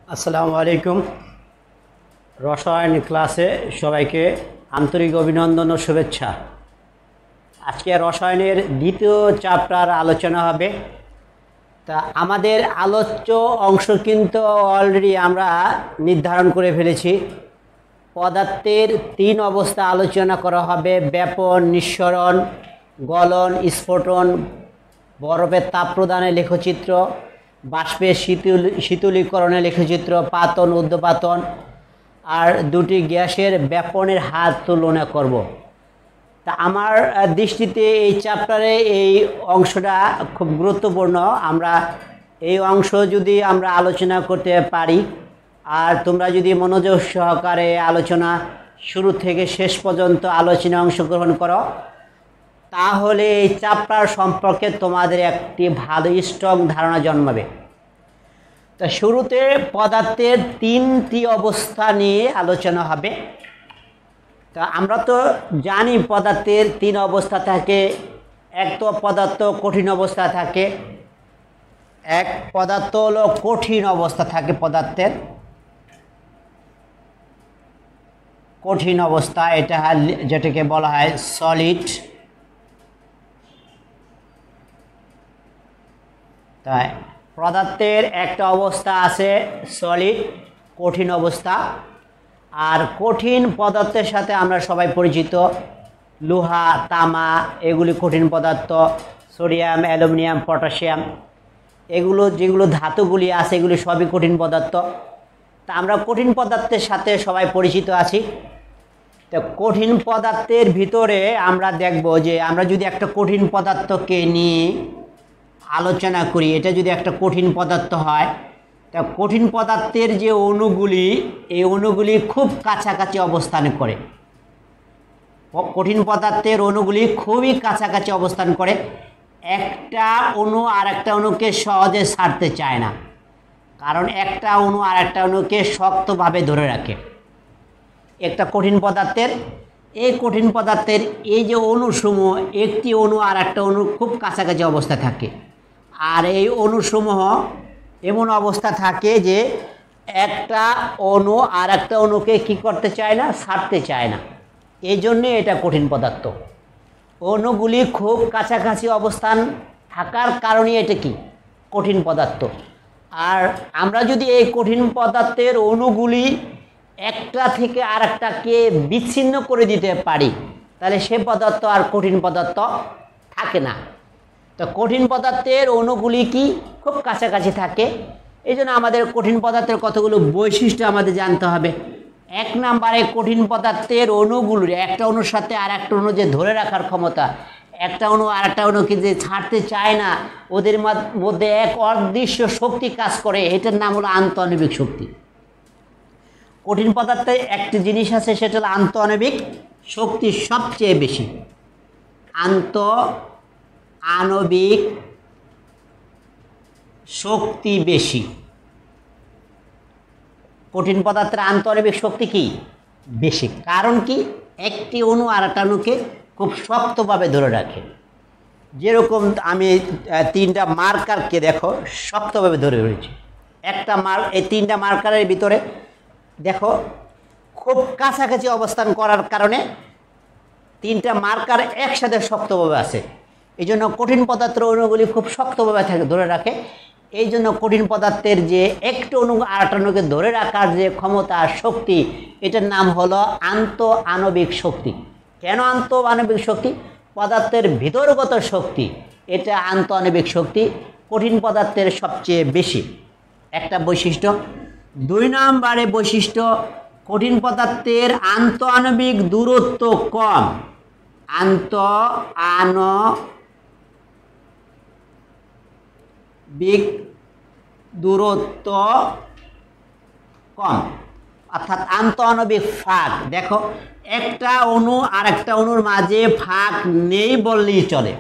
আসসালামু আলাইকুম। রসায়ন ক্লাসে সবাইকে আন্তরিক অভিনন্দন ও শুভেচ্ছা। আজকে রসায়নের দ্বিতীয় চ্যাপ্টার আলোচনা হবে। তা আমাদের আলোচ্য অংশ কিন্তু অলরেডি আমরা নির্ধারণ করে ফেলেছি। পদার্থের তিন অবস্থা আলোচনা করা হবে: ব্যাপন, নিঃসরণ, গলন, স্ফোটন, বরফের তাপ প্রদানের লেখচিত্র, বাষ্পের শীতলীকরণের লেখচিত্র, পাতন, ঊর্ধ্বপাতন, আর দুটি গ্যাসের ব্যাপনের হার তুলনা করব। তা আমার দৃষ্টিতে এই চ্যাপ্টারে এই অংশটা খুব গুরুত্বপূর্ণ। আমরা এই অংশ যদি আমরা আলোচনা করতে পারি আর তোমরা যদি মনোযোগ সহকারে আলোচনা শুরু থেকে শেষ পর্যন্ত আলোচনায় অংশগ্রহণ করো, তাহলে এই চ্যাপ্টার সম্পর্কে তোমাদের একটি ভালো স্ট্রং ধারণা জন্মাবে। তা শুরুতে পদার্থের তিনটি অবস্থা নিয়ে আলোচনা হবে। তা আমরা তো জানি পদার্থের তিন অবস্থা থাকে। এক তো পদার্থ কঠিন অবস্থা থাকে, এক পদার্থ হলো কঠিন অবস্থা থাকে। পদার্থের কঠিন অবস্থা, এটা যেটাকে বলা হয় সলিড। তাই পদার্থের একটা অবস্থা আছে সলিড, কঠিন অবস্থা। আর কঠিন পদার্থের সাথে আমরা সবাই পরিচিত, লোহা, তামা, এগুলি কঠিন পদার্থ। সোডিয়াম, অ্যালুমিনিয়াম, পটাশিয়াম, এগুলো যেগুলো ধাতুগুলি আছে এগুলি সবই কঠিন পদার্থ। তা আমরা কঠিন পদার্থের সাথে সবাই পরিচিত আছি। তো কঠিন পদার্থের ভিতরে আমরা দেখব যে আমরা যদি একটা কঠিন পদার্থকে নিয়ে আলোচনা করি, এটা যদি একটা কঠিন পদার্থ হয়, তা কঠিন পদার্থের যে অণুগুলি, এই অণুগুলি খুব কাছাকাছি অবস্থান করে। কঠিন পদার্থের অণুগুলি খুবই কাছাকাছি অবস্থান করে। একটা অণু আর একটা অণুকে সহজে ছাড়তে চায় না, কারণ একটা অণু আর একটা অণুকে শক্তভাবে ধরে রাখে। একটা কঠিন পদার্থের কঠিন পদার্থের এই যে অণুসমূহ, একটি অণু আর একটা অণু খুব কাছাকাছি অবস্থা থাকে। আর এই অণুসমূহ এমন অবস্থা থাকে যে একটা অণু আর একটা অণুকে কী করতে চায় না, ছাড়তে চায় না। এই জন্যে এটা কঠিন পদার্থ। অণুগুলি খুব কাছাকাছি অবস্থান থাকার কারণে এটা কি কঠিন পদার্থ। আর আমরা যদি এই কঠিন পদার্থের অণুগুলি একটা থেকে আর একটাকে বিচ্ছিন্ন করে দিতে পারি, তাহলে সে পদার্থ আর কঠিন পদার্থ থাকে না। তো কঠিন পদার্থের অণুগুলি কি খুব কাছাকাছি থাকে। এই জন্য আমাদের কঠিন পদার্থের কতগুলো বৈশিষ্ট্য আমাদের জানতে হবে। এক নম্বরে, কঠিন পদার্থের অণুগুলির একটা অণুর সাথে আর একটা অণু যে ধরে রাখার ক্ষমতা, একটা অণু আর একটা অণুকে যে ছাড়তে চায় না, ওদের মধ্যে এক অদৃশ্য শক্তি কাজ করে, এটার নাম হলো আন্তঃআণবিক শক্তি। কঠিন পদার্থে একটি জিনিস আছে, সেটা হলো আন্তঃআণবিক শক্তি সবচেয়ে বেশি। আণবিক শক্তি বেশি। কঠিন পদার্থের আন্তঃআণবিক শক্তি কি বেশি, কারণ কি একটি অণু আর একটা অণুকে খুব শক্তভাবে ধরে রাখে। যেরকম আমি তিনটা মার্কারকে দেখো শক্তভাবে ধরে রয়েছে। একটা এই তিনটা মার্কারের ভিতরে দেখো খুব কাছাকাছি অবস্থান করার কারণে তিনটা মার্কার একসাথে শক্তভাবে আছে। এই জন্য কঠিন পদার্থের অণুগুলি খুব শক্তভাবে ধরে রাখে। এই জন্য কঠিন পদার্থের যে একটি অণু আর একটা অণুকে ধরে রাখার যে ক্ষমতা, শক্তি, এটার নাম হলো আন্তঃআণবিক শক্তি। কেন আন্তঃআণবিক শক্তি? পদার্থের ভিতরগত শক্তি, এটা আন্তঃআণবিক শক্তি কঠিন পদার্থের সবচেয়ে বেশি একটা বৈশিষ্ট্য। দুই নম্বরে বৈশিষ্ট্য, কঠিন পদার্থের আন্তঃআণবিক দূরত্ব কম। আন্তঃআণবিক দূরত্ব কম, অর্থাৎ আন্তঃআণবিক ফাঁক। দেখো একটা অণু আর একটা অণুর মাঝে ফাঁক নেই বললেই চলে।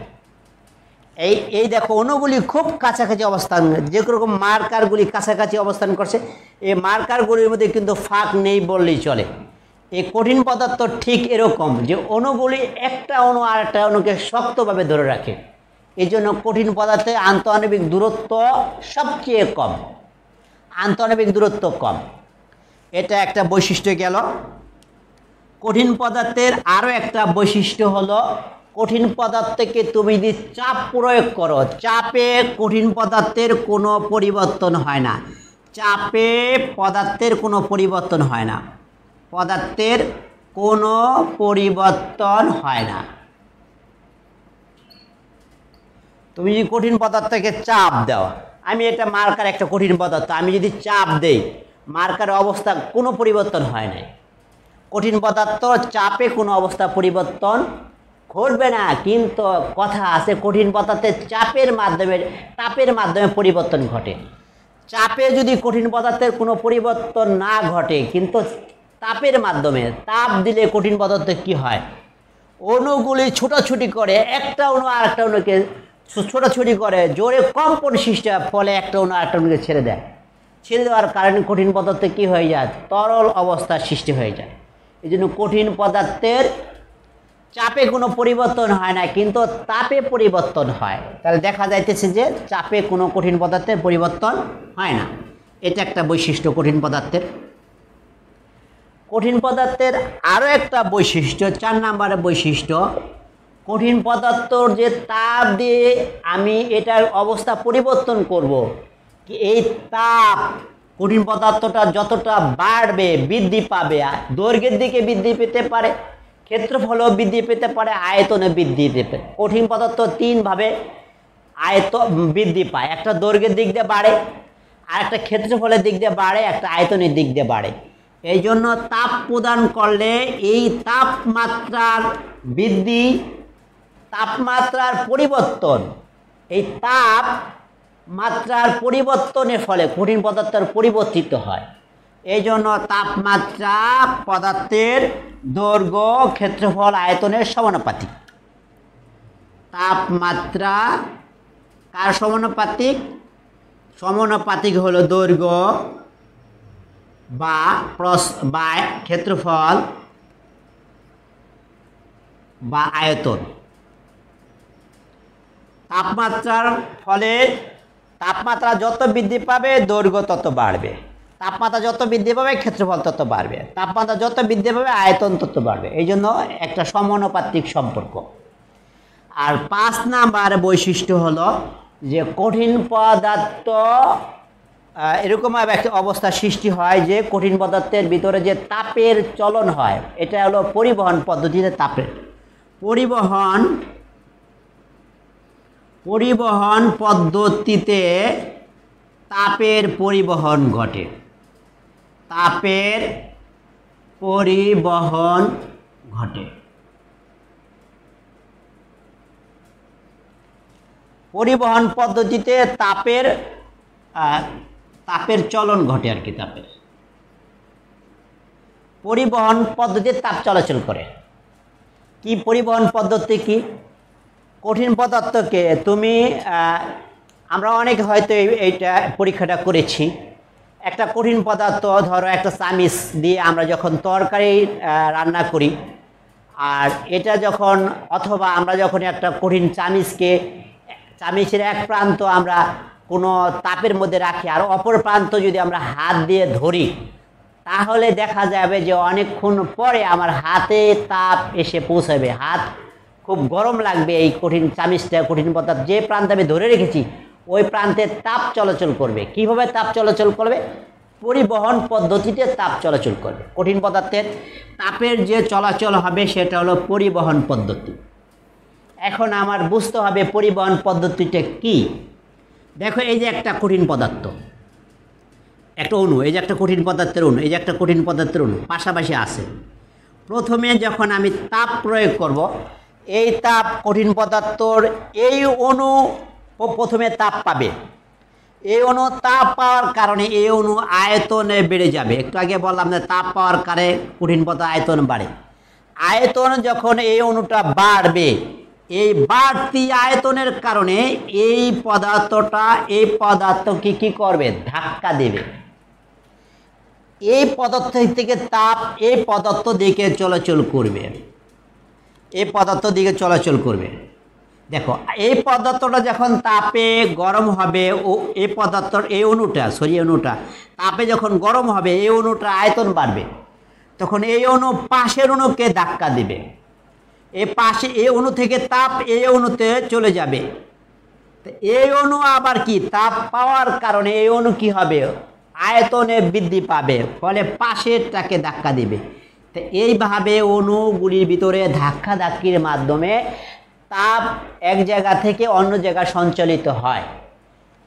এই দেখো অণুগুলি খুব কাছাকাছি অবস্থান, যেরকম মার্কারগুলি কাছাকাছি অবস্থান করছে, এই মার্কারগুলির মধ্যে কিন্তু ফাঁক নেই বললেই চলে। এই কঠিন পদার্থ ঠিক এরকম, যে অণুগুলি একটা অণু আর একটা অণুকে শক্তভাবে ধরে রাখে। এই জন্য কঠিন পদার্থে আন্তঃআণবিক দূরত্ব সবচেয়ে কম। আন্তঃআণবিক দূরত্ব কম। এটা একটা বৈশিষ্ট্য গেল। কঠিন পদার্থের আরও একটা বৈশিষ্ট্য হলো কঠিন পদার্থকে তুমি যদি চাপ প্রয়োগ করো, চাপে কঠিন পদার্থের কোনো পরিবর্তন হয় না। চাপে পদার্থের কোনো পরিবর্তন হয় না, পদার্থের কোনো পরিবর্তন হয় না। তুমি যদি কঠিন পদার্থকে চাপ দাও, আমি এটা মার্কার একটা কঠিন পদার্থ, আমি যদি চাপ দেই মার্কারের অবস্থা কোনো পরিবর্তন হয় না। কঠিন পদার্থ চাপে কোনো অবস্থা পরিবর্তন ঘটবে না, কিন্তু কথা আছে কঠিন পদার্থের তাপের মাধ্যমে পরিবর্তন ঘটে। চাপে যদি কঠিন পদার্থের কোনো পরিবর্তন না ঘটে, কিন্তু তাপের মাধ্যমে, তাপ দিলে কঠিন পদার্থ কি হয়, অণুগুলি ছোটাছুটি করে, একটা অণু আর একটা অণুকে ছোটাছুটি করে, জোরে কম্পন সৃষ্টি হয়, ফলে একটা অণু আরেকটা অণুকে ছেড়ে দেয়। ছেড়ে দেওয়ার কারণে কঠিন পদার্থ কি হয়ে যায়, তরল অবস্থার সৃষ্টি হয়ে যায়। এই জন্য কঠিন পদার্থের চাপে কোনো পরিবর্তন হয় না, কিন্তু তাপে পরিবর্তন হয়। তাহলে দেখা যাইতেছে যে চাপে কোনো কঠিন পদার্থের পরিবর্তন হয় না। এটা একটা বৈশিষ্ট্য কঠিন পদার্থের। কঠিন পদার্থের আরও একটা বৈশিষ্ট্য, 4 নম্বরের বৈশিষ্ট্য, কঠিন পদার্থর যে তাপ দিয়ে আমি এটার অবস্থা পরিবর্তন করব, কি এই তাপ কঠিন পদার্থটা যতটা বাড়বে, বৃদ্ধি পাবে, দৈর্ঘ্যের দিকে বৃদ্ধি পেতে পারে, ক্ষেত্রফলও বৃদ্ধি পেতে পারে, আয়তনে বৃদ্ধি পেতে। কঠিন পদার্থ 3 ভাবে বৃদ্ধি পায়, একটা দৈর্ঘ্যের দিক দিয়ে বাড়ে, আর একটা ক্ষেত্রফলের দিক দিয়ে বাড়ে, একটা আয়তনের দিক দিয়ে বাড়ে। এই জন্য তাপ প্রদান করলে এই তাপমাত্রার বৃদ্ধি, তাপমাত্রার পরিবর্তন, এই তাপমাত্রার পরিবর্তনের ফলে কঠিন পদার্থের পরিবর্তিত হয়। এই জন্য তাপমাত্রা পদার্থের দৈর্ঘ্য, ক্ষেত্রফল, আয়তনের সমানুপাতিক। তাপমাত্রা কার সমানুপাতিক? সমানুপাতিক হলো দৈর্ঘ্য বা ক্ষেত্রফল বা আয়তন। তাপমাত্রার ফলে তাপমাত্রা যত বৃদ্ধি পাবে দৈর্ঘ্য তত বাড়বে, তাপমাত্রা যত বৃদ্ধি পাবে ক্ষেত্রফল তত বাড়বে, তাপমাত্রা যত বৃদ্ধি পাবে আয়তন তত বাড়বে। এই জন্য একটা সমানুপাতিক সম্পর্ক। আর 5 নাম্বার বৈশিষ্ট্য হলো যে কঠিন পদার্থ এরকমভাবে একটা অবস্থা সৃষ্টি হয় যে কঠিন পদার্থের ভিতরে যে তাপের চলন হয়, এটা হলো পরিবহন পদ্ধতিতে তাপের পরিবহন পদ্ধতিতে তাপের পরিবহন ঘটে। তাপের পরিবহন ঘটে। পরিবহন পদ্ধতিতে তাপের চলন ঘটে আর কি। তাপের পরিবহন পদ্ধতিতে তাপ চলাচল করে। কি পরিবহন পদ্ধতি কি? কঠিন পদার্থকে তুমি আমরা অনেকে হয়তো এইটা পরীক্ষাটা করেছি। একটা কঠিন পদার্থ ধরো একটা চামিচ দিয়ে আমরা যখন তরকারি রান্না করি, আর এটা যখন অথবা আমরা যখন একটা কঠিন চামিচের এক প্রান্ত আমরা কোনো তাপের মধ্যে রাখি আর অপর প্রান্ত যদি আমরা হাত দিয়ে ধরি, তাহলে দেখা যাবে যে অনেকক্ষণ পরে আমার হাতে তাপ এসে পৌঁছাবে, হাত খুব গরম লাগবে। এই কঠিন চামিচটা, কঠিন পদার্থ যে প্রান্তে আমি ধরে রেখেছি ওই প্রান্তে তাপ চলাচল করবে। কিভাবে তাপ চলাচল করবে? পরিবহন পদ্ধতিতে তাপ চলাচল করবে। কঠিন পদার্থের তাপের যে চলাচল হবে সেটা হলো পরিবহন পদ্ধতি। এখন আমার বুঝতে হবে পরিবহন পদ্ধতিটা কি। দেখো, এই যে একটা কঠিন পদার্থ, একটা অণু, এই যে একটা কঠিন পদার্থের অণু, এই যে একটা কঠিন পদার্থের অণু পাশাপাশি আছে। প্রথমে যখন আমি তাপ প্রয়োগ করব, এই তাপ কঠিন পদার্থর এই অণু প্রথমে তাপ পাবে। এই অণু তাপ পাওয়ার কারণে এই অণু আয়তনে বেড়ে যাবে। একটু আগে বললাম যে তাপ পাওয়ার কারণে কঠিন পদার্থ আয়তন বাড়ে। আয়তন যখন এই অণুটা বাড়বে, এই বাড়তি আয়তনের কারণে এই পদার্থকে কি করবে? ধাক্কা দেবে। এই পদার্থ থেকে তাপ এই পদার্থ দিকে চলাচল করবে, এই পদার্থ দিকে চলাচল করবে। দেখো এই পদার্থটা যখন তাপে গরম হবে, ও এই পদার্থর এই অণুটা তাপে যখন গরম হবে, এই অণুটার আয়তন বাড়বে, তখন এই অণু পাশের অণুকে ধাক্কা দিবে, এই অণু থেকে তাপ এই অণুতে চলে যাবে। তো এই অণু আবার কি তাপ পাওয়ার কারণে এই অণু কি হবে, আয়তনে বৃদ্ধি পাবে, ফলে পাশেরটাকে ধাক্কা দিবে। তো এইভাবে অণুগুলির ভিতরে ধাক্কাধাক্কির মাধ্যমে তাপ এক জায়গা থেকে অন্য জায়গায় সঞ্চালিত হয়।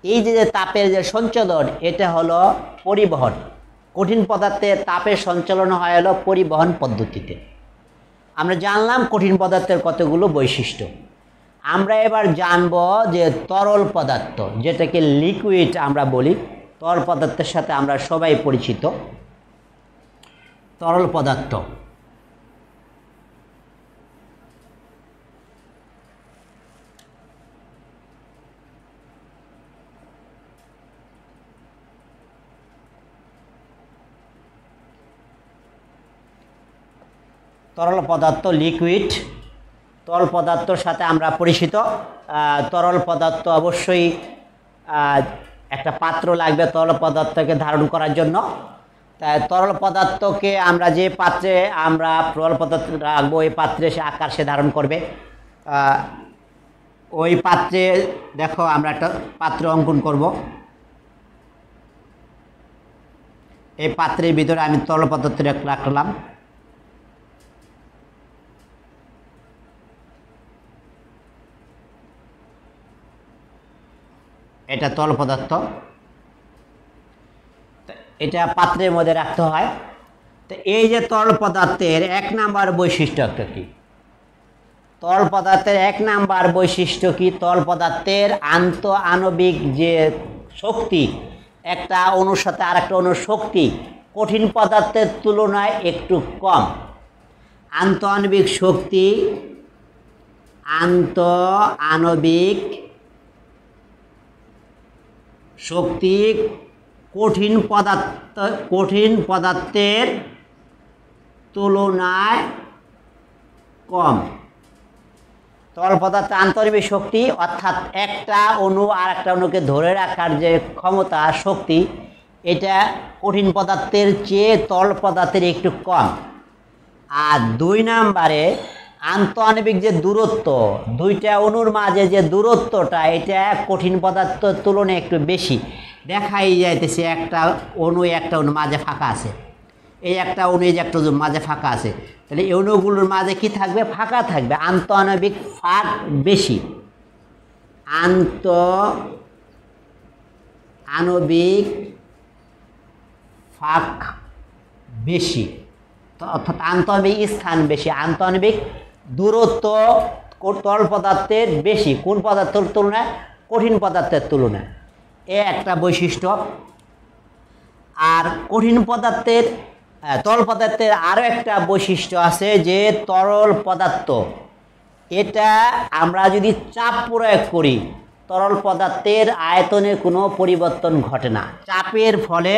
এই যে তাপের যে সঞ্চালন, এটা হলো পরিবহন। কঠিন পদার্থে তাপের সঞ্চালন হয় হলো পরিবহন পদ্ধতিতে। আমরা জানলাম কঠিন পদার্থের কতগুলো বৈশিষ্ট্য। আমরা এবার জানব যে তরল পদার্থ, যেটাকে লিকুইড আমরা বলি। তরল পদার্থের সাথে আমরা সবাই পরিচিত। তরল পদার্থ, তরল পদার্থ লিকুইড, তরল পদার্থর সাথে আমরা পরিচিত। তরল পদার্থ অবশ্যই একটা পাত্র লাগবে তরল পদার্থকে ধারণ করার জন্য। তাই তরল পদার্থকে আমরা যে পাত্রে আমরা তরল পদার্থ রাখবো, ওই পাত্রে সে আকার সে ধারণ করবে। ওই পাত্রে দেখো আমরা একটা পাত্র অঙ্কন করব। এই পাত্রের ভিতরে আমি তরল পদার্থ রাখলাম। এটা তরল পদার্থ, এটা পাত্রের মধ্যে রাখতে হয়। তো এই যে তরল পদার্থের 1 নাম্বার বৈশিষ্ট্য একটা কি, তরল পদার্থের 1 নাম্বার বৈশিষ্ট্য কি, তরল পদার্থের আন্তঃআণবিক যে শক্তি, একটা অণুর সাথে আরেকটা অণুর শক্তি কঠিন পদার্থের তুলনায় একটু কম। আন্তঃআণবিক শক্তি, আন্তঃআণবিক শক্তি কঠিন পদার্থের তুলনায় কম। তরল পদার্থ আন্তঃআণবিক শক্তি অর্থাৎ একটা অণু আর একটা অণুকে ধরে রাখার যে ক্ষমতা, শক্তি, এটা কঠিন পদার্থের চেয়ে তরল পদার্থের একটু কম। আর 2 নাম্বারে আন্তঃআণবিক যে দূরত্ব, দুইটা অণুর মাঝে যে দূরত্বটা, এটা কঠিন পদার্থের তুলনায় একটু বেশি। দেখাই যাইতেছে একটা অণু একটা অণু মাঝে ফাঁকা আছে, এই একটা অণু এই যে একটা মাঝে ফাঁকা আছে, তাহলে এই অণুগুলোর মাঝে কি থাকবে, ফাঁকা থাকবে, আন্তঃআণবিক ফাঁক বেশি। আন্তঃআণবিক ফাঁক বেশি, অর্থাৎ আন্তঃআণবিক স্থান বেশি, আন্তঃআণবিক দূরত্ব তরল পদার্থের বেশি। কোন পদার্থের তুলনায়, কঠিন পদার্থের তুলনায়। এ একটা বৈশিষ্ট্য। আর কঠিন পদার্থের তরল পদার্থের আরও একটা বৈশিষ্ট্য আছে, যে তরল পদার্থ এটা আমরা যদি চাপ প্রয়োগ করি, তরল পদার্থের আয়তনের কোনো পরিবর্তন ঘটে না। চাপের ফলে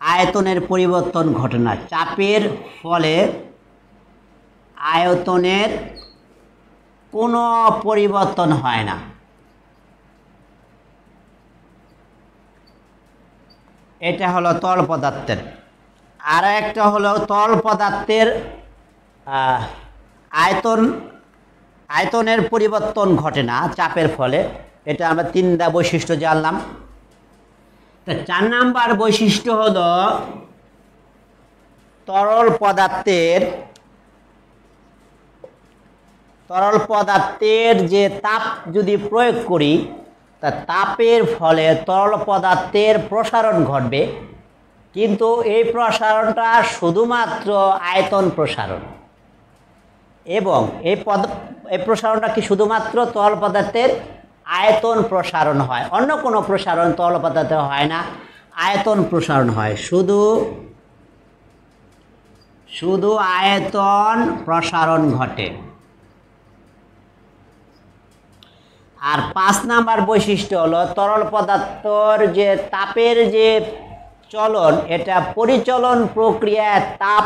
আয়তনের পরিবর্তন ঘটে না, চাপের ফলে আয়তনের কোনো পরিবর্তন হয় না। এটা হলো তরল পদার্থের। আর একটা হলো তরল পদার্থের আয়তনের পরিবর্তন ঘটে না চাপের ফলে। এটা আমরা 3টা বৈশিষ্ট্য জানলাম। তা 4 নাম্বার বৈশিষ্ট্য হলো তরল পদার্থের যে তাপ যদি প্রয়োগ করি, তা তাপের ফলে তরল পদার্থের প্রসারণ ঘটবে, কিন্তু এই প্রসারণটা শুধুমাত্র আয়তন প্রসারণ। এবং এই প্রসারণটা কি শুধুমাত্র তরল পদার্থের আয়তন প্রসারণ হয়, অন্য কোনো প্রসারণ তরল পদার্থে হয় না, আয়তন প্রসারণ হয়, শুধু আয়তন প্রসারণ ঘটে। আর 5 নাম্বার বৈশিষ্ট্য হলো তরল পদার্থর যে তাপের যে চলন, এটা পরিচলন প্রক্রিয়ায় তাপ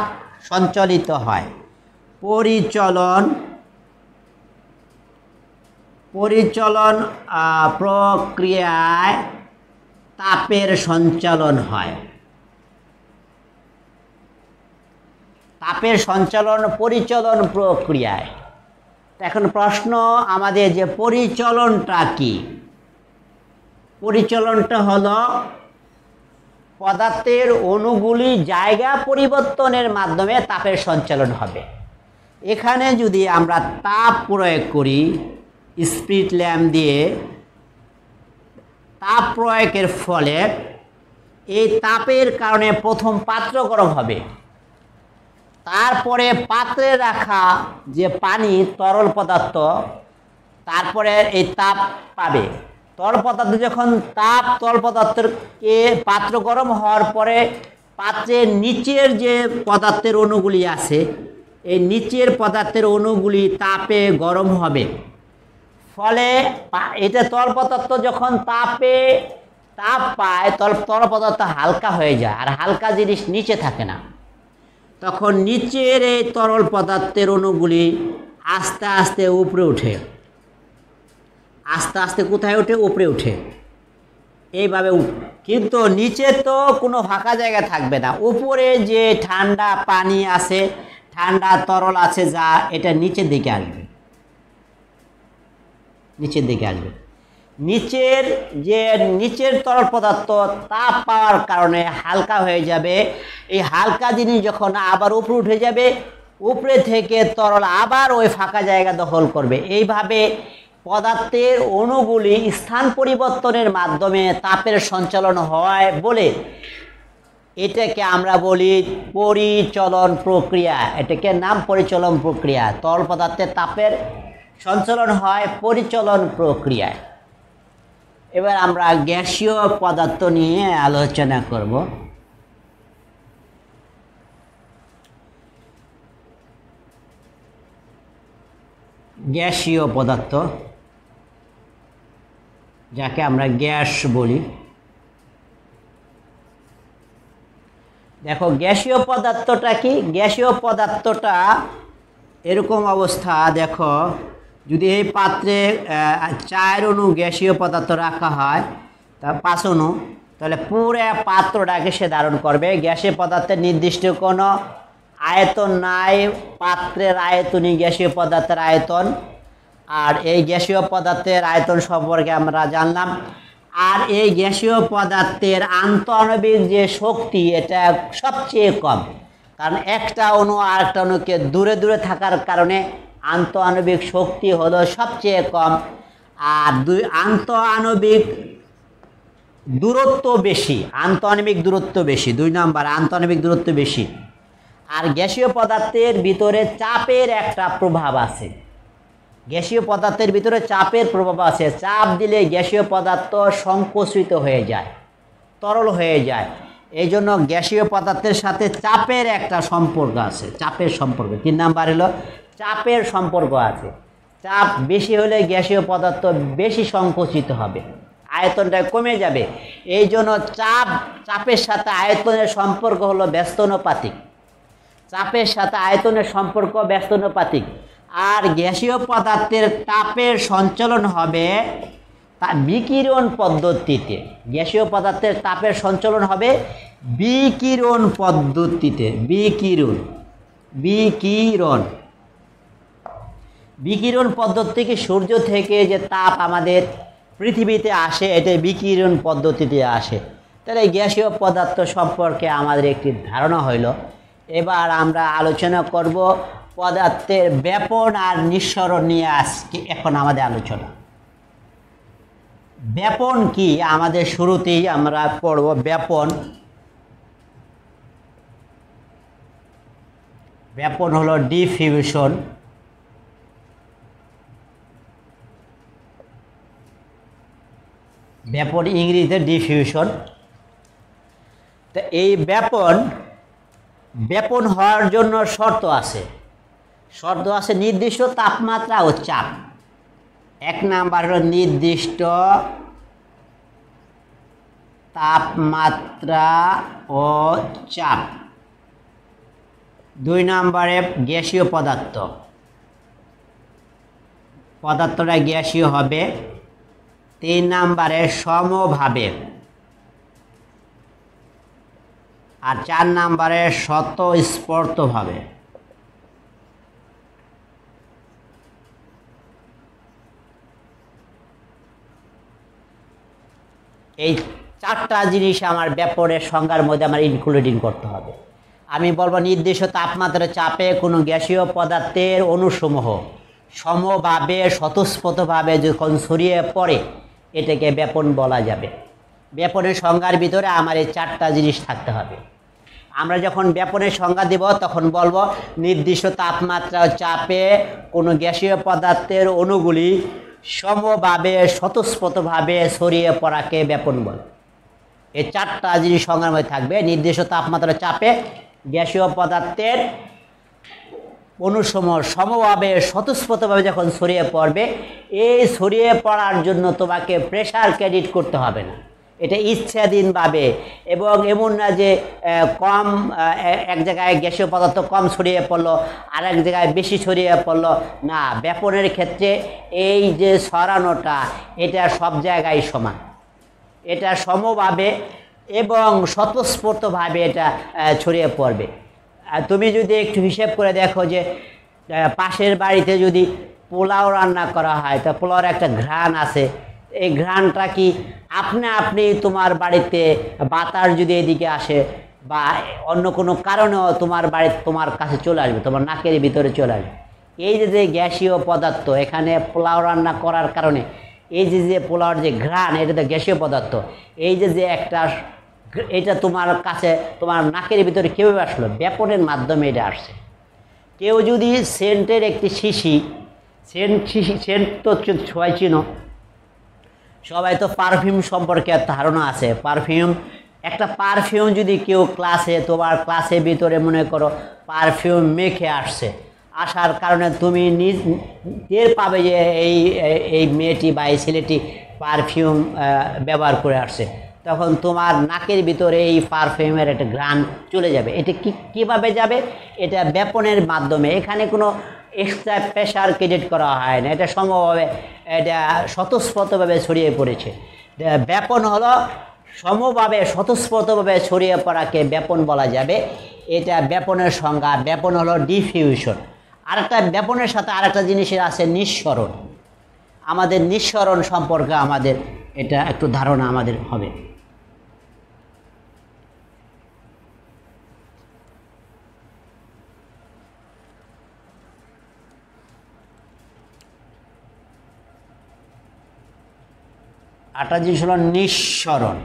সঞ্চালিত হয়। পরিচলন প্রক্রিয়ায় তাপের সঞ্চালন হয়। তাপের সঞ্চালন পরিচলন প্রক্রিয়ায়। এখন প্রশ্ন আমাদের যে পরিচলনটা কি? পরিচলনটা হলো পদার্থের অণুগুলি জায়গা পরিবর্তনের মাধ্যমে তাপের সঞ্চালন হবে। এখানে যদি আমরা তাপ প্রয়োগ করি স্পিরিট ল্যাম্প দিয়ে, তাপ প্রয়োগের ফলে এই তাপের কারণে প্রথম পাত্র গরম হবে, তারপরে পাত্রে রাখা যে পানি তরল পদার্থ তারপরে এই তাপ পাবে। তরল পদার্থ যখন তরল পদার্থকে পাত্র গরম হওয়ার পরে পাত্রের নিচের যে পদার্থের অণুগুলি আছে এই নিচের পদার্থের অণুগুলি তাপে গরম হবে। ফলে এটা তরল পদার্থ যখন তাপ পায় তরল পদার্থ হালকা হয়ে যায়, আর হালকা জিনিস নিচে থাকে না। তখন নিচের এই তরল পদার্থের অণুগুলি আস্তে আস্তে উপরে ওঠে। আস্তে আস্তে কোথায় ওঠে? উপরে ওঠে। এইভাবে কিন্তু নিচে তো কোনো ফাঁকা জায়গা থাকবে না। উপরে যে ঠান্ডা পানি আছে, ঠান্ডা তরল আছে, যা এটা নিচের দিকে আসবে। নিচের দিকে আসবে। নিচের তরল পদার্থ তাপ পাওয়ার কারণে হালকা হয়ে যাবে। এই হালকা জিনিস যখন আবার উপরে উঠে যাবে, উপরে থেকে তরল আবার ওই ফাঁকা জায়গা দখল করবে। এইভাবে পদার্থের অণুগুলি স্থান পরিবর্তনের মাধ্যমে তাপের সঞ্চালন হয় বলে এটাকে আমরা বলি পরিচলন প্রক্রিয়া। এটাকে নাম পরিচলন প্রক্রিয়া। তরল পদার্থের তাপের সঞ্চালন হয় পরিচলন প্রক্রিয়ায়। এবার আমরা গ্যাসীয় পদার্থ নিয়ে আলোচনা করব। গ্যাসীয় পদার্থ, যাকে আমরা গ্যাস বলি। দেখো গ্যাসীয় পদার্থটা কি? গ্যাসীয় পদার্থটা এরকম অবস্থা। দেখো যদি এই পাত্রে 4 অণু গ্যাসীয় পদার্থ রাখা হয়, তা 5 অণু, তাহলে পুরো পাত্রটাকে সে ধারণ করবে। গ্যাসীয় পদার্থের নির্দিষ্ট কোনো আয়তন নাই। পাত্রের আয়তনই গ্যাসীয় পদার্থের আয়তন। আর এই গ্যাসীয় পদার্থের আয়তন সম্পর্কে আমরা জানলাম। আর এই গ্যাসীয় পদার্থের আন্তঃআণবিক যে শক্তি এটা সবচেয়ে কম, কারণ একটা অণু আর একটা অণুকে দূরে দূরে থাকার কারণে আন্তঃআণবিক শক্তি হলো সবচেয়ে কম। আর আন্তঃআণবিক দূরত্ব বেশি। আন্তঃআণবিক দূরত্ব বেশি। 2 নাম্বার, আন্তঃআণবিক দূরত্ব বেশি। আর গ্যাসীয় পদার্থের ভিতরে চাপের একটা প্রভাব আছে। গ্যাসীয় পদার্থের ভিতরে চাপের প্রভাব আছে। চাপ দিলে গ্যাসীয় পদার্থ সংকুচিত হয়ে যায়, তরল হয়ে যায়। এই জন্য গ্যাসীয় পদার্থের সাথে চাপের একটা সম্পর্ক আছে। চাপের সম্পর্ক 3 নাম্বার হলো চাপের সম্পর্ক আছে। চাপ বেশি হলে গ্যাসীয় পদার্থ বেশি সংকুচিত হবে, আয়তনটা কমে যাবে। এই জন্য চাপের সাথে আয়তনের সম্পর্ক হলো ব্যস্তানুপাতিক। চাপের সাথে আয়তনের সম্পর্ক ব্যস্তানুপাতিক। আর গ্যাসীয় পদার্থের তাপের সঞ্চালন হবে তা বিকিরণ পদ্ধতিতে। গ্যাসীয় পদার্থের তাপের সঞ্চালন হবে বিকিরণ পদ্ধতিতে। বিকিরণ পদ্ধতি থেকে সূর্য থেকে যে তাপ আমাদের পৃথিবীতে আসে, এটা বিকিরণ পদ্ধতিতে আসে। তাহলে গ্যাসীয় পদার্থ সম্পর্কে আমাদের একটি ধারণা হইল। এবার আমরা আলোচনা করব পদার্থের ব্যাপন আর নিঃসরণ নিয়ে। আজকে এখন আমাদের আলোচনা। ব্যাপন কি আমাদের শুরুতেই আমরা পড়ব। ব্যাপন হলো ডিফিউশন। ব্যাপন ইংরেজিতে ডিফিউশন। তো এই ব্যাপন হওয়ার জন্য শর্ত আছে নির্দিষ্ট তাপমাত্রা ও চাপ। 1 নাম্বার হলো নির্দিষ্ট তাপমাত্রা ও চাপ। 2 নম্বরে গ্যাসীয় পদার্থ। পদার্থটা গ্যাসীয় হবে। 3 নম্বরে সমভাবে, আর 4 নম্বরে স্বতঃস্ফূর্তভাবে। এই 4টা জিনিস আমার ব্যাপনের সংজ্ঞার মধ্যে আমার ইনক্লুডিং করতে হবে। আমি বলবো নির্দিষ্ট তাপমাত্রার চাপে কোনো গ্যাসীয় পদার্থের অণুসমূহ সমভাবে স্বতঃস্ফূর্তভাবে যখন ছড়িয়ে পড়ে এটাকে ব্যাপন বলা যাবে। ব্যাপনের সংজ্ঞার ভিতরে আমার এই 4টা জিনিস থাকতে হবে। আমরা যখন ব্যাপনের সংজ্ঞা দেব তখন বলবো নির্দিষ্ট তাপমাত্রা চাপে কোনো গ্যাসীয় পদার্থের অণুগুলি সমভাবে স্বতঃস্ফূর্তভাবে ছড়িয়ে পড়াকে ব্যাপন বলে। এই 4টা জিনিস সংজ্ঞার মধ্যে থাকবে। নির্দিষ্ট তাপমাত্রা চাপে গ্যাসীয় পদার্থের অণুসমূহ সমভাবে স্বতঃস্ফূর্তভাবে যখন ছড়িয়ে পড়বে, এই ছড়িয়ে পড়ার জন্য তোমাকে প্রেসার ক্রেডিট করতে হবে না, এটা ইচ্ছাধীনভাবে। এবং এমন না যে কম এক জায়গায় গ্যাসীয় পদার্থ কম ছড়িয়ে পড়লো আর এক জায়গায় বেশি ছড়িয়ে পড়লো, না, ব্যাপনের ক্ষেত্রে এই যে ছড়ানোটা এটা সব জায়গায় সমান, এটা সমভাবে এবং স্বতঃস্ফূর্তভাবে এটা ছড়িয়ে পড়বে। তুমি যদি একটু হিসেব করে দেখো যে পাশের বাড়িতে যদি পোলাও রান্না করা হয়, তা পোলাওর একটা ঘ্রাণ আছে, এই ঘ্রাণটা কি আপনি তোমার বাড়িতে বাতাস যদি এদিকে আসে বা অন্য কোনো কারণেও তোমার কাছে চলে আসবে, তোমার নাকের ভিতরে চলে আসবে। এই যে গ্যাসীয় পদার্থ এখানে পোলাও রান্না করার কারণে এই যে পোলাওর যে ঘ্রাণ, এটা তো গ্যাসীয় পদার্থ, এই যে একটা এটা তোমার কাছে তোমার নাকের ভিতরে কীভাবে আসলো? ব্যাপনের মাধ্যমে এটা আসছে। কেউ যদি সেন্টের একটি শিশি, সেন্ট তো সবাই চিনো, সবাই তো পারফিউম সম্পর্কে ধারণা আছে। একটা পারফিউম যদি কেউ তোমার ক্লাসের ভিতরে মনে করো পারফিউম মেখে আসার কারণে তুমি টের পাবে যে এই মেয়েটি বা এই ছেলেটি পারফিউম ব্যবহার করে আসছে, তখন তোমার নাকের ভিতরে এই পারফিউমের একটা ঘ্রাণ চলে যাবে। এটা কীভাবে যাবে? এটা ব্যাপনের মাধ্যমে। এখানে কোনো এক্সট্রা প্রেশার ক্রিয়েট করা হয় না, এটা সমভাবে, এটা স্বতঃস্ফূর্তভাবে ছড়িয়ে পড়েছে। ব্যাপন হলো সমভাবে স্বতঃস্ফূর্তভাবে ছড়িয়ে পড়াকে ব্যাপন বলা যাবে। এটা ব্যাপনের সংজ্ঞা। ব্যাপন হলো ডিফিউশন। আরেকটা ব্যাপনের সাথে আরেকটা জিনিসের আছে নিঃসরণ। আমাদের নিঃসরণ সম্পর্কে আমাদের এটা একটু ধারণা আমাদের হবে। আরেকটা জিনিস হলো নিঃসরণ।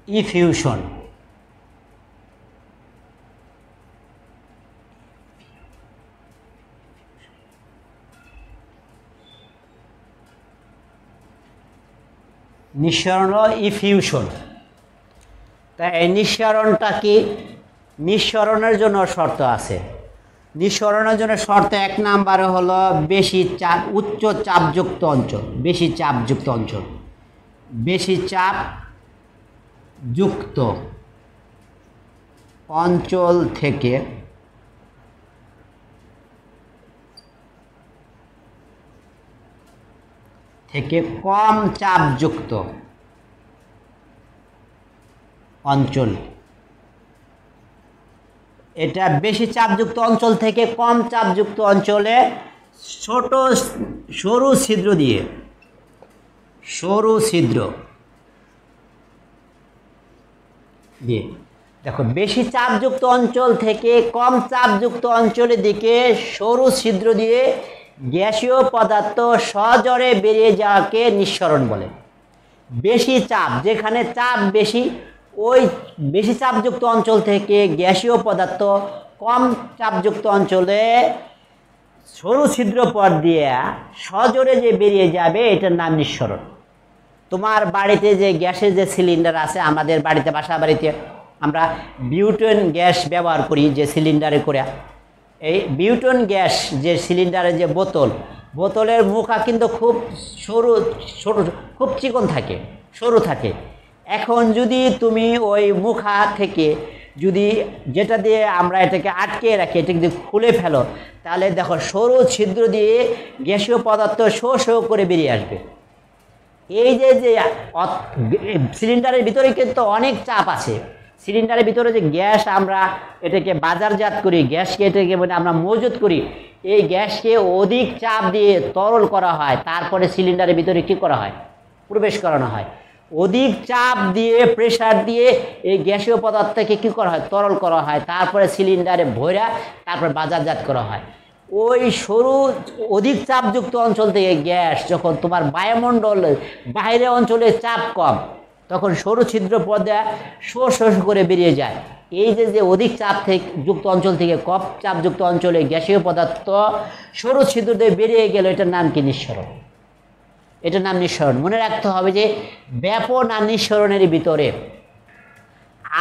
ইফিউশন। নিঃসরণ হলো ইফিউশন। তাই এই নিঃসরণটা কি? নিঃসরণের জন্য শর্ত আছে। নিঃসরণের জন্য শর্ত 1 নম্বরে হলো উচ্চ চাপযুক্ত অঞ্চল। বেশি চাপযুক্ত অঞ্চল থেকে কম চাপযুক্ত অঞ্চল। এটা বেশি চাপযুক্ত অঞ্চল থেকে কম চাপযুক্ত অঞ্চলে সরু ছিদ্র দিয়ে দেখো, বেশি চাপযুক্ত অঞ্চল থেকে কম চাপযুক্ত অঞ্চলের দিকে সরু ছিদ্র দিয়ে গ্যাসীয় পদার্থ সজোরে বেরিয়ে যাওয়াকে নিঃসরণ বলে। বেশি চাপ, যেখানে চাপ বেশি, ওই বেশি চাপযুক্ত অঞ্চল থেকে গ্যাসীয় পদার্থ কম চাপযুক্ত অঞ্চলে সরু ছিদ্র পথ দিয়ে সজোরে যে বেরিয়ে যাবে, এটার নাম নিঃসরণ। তোমার বাড়িতে যে গ্যাসের যে সিলিন্ডার আছে, আমাদের বাড়িতে বাসা বাড়িতে আমরা বিউটেন গ্যাস ব্যবহার করি যে সিলিন্ডারে করে। এই বিউটেন গ্যাস যে সিলিন্ডারের যে বোতলের মুখা কিন্তু খুব সরু, খুব চিকন থাকে, সরু থাকে। এখন যদি তুমি ওই মুখা থেকে যদি যেটা দিয়ে আমরা এটাকে আটকে রাখি এটাকে যদি খুলে ফেলো, তাহলে দেখো সরু ছিদ্র দিয়ে গ্যাসীয় পদার্থ শো শো করে বেরিয়ে আসবে। এই যে সিলিন্ডারের ভিতরে কিন্তু অনেক চাপ আছে। সিলিন্ডারের ভিতরে যে গ্যাস আমরা এটাকে বাজারজাত করি, গ্যাসকে এটাকে মানে আমরা মজুত করি, এই গ্যাসকে অধিক চাপ দিয়ে তরল করা হয়, তারপরে সিলিন্ডারের ভিতরে কি করা হয়, প্রবেশ করানো হয়। অধিক চাপ দিয়ে প্রেসার দিয়ে এই গ্যাসীয় পদার্থকে কী করা হয়, তরল করা হয়, তারপরে সিলিন্ডারে ভরা তারপর বাজারজাত করা হয়। ওই সরু অধিক চাপযুক্ত অঞ্চল থেকে গ্যাস যখন তোমার বায়ুমণ্ডল বাইরের অঞ্চলে চাপ কম, তখন সরু ছিদ্র পর্দা শোষ করে বেরিয়ে যায়। এই যে অধিক চাপ থেকে যুক্ত অঞ্চল থেকে কম চাপযুক্ত অঞ্চলে গ্যাসীয় পদার্থ সরু ছিদ্র দিয়ে বেরিয়ে গেল, এটার নাম কি, নিঃসরণ। এটার নাম নিঃসরণ। মনে রাখতে হবে যে ব্যাপন আর নিঃসরণের ভিতরে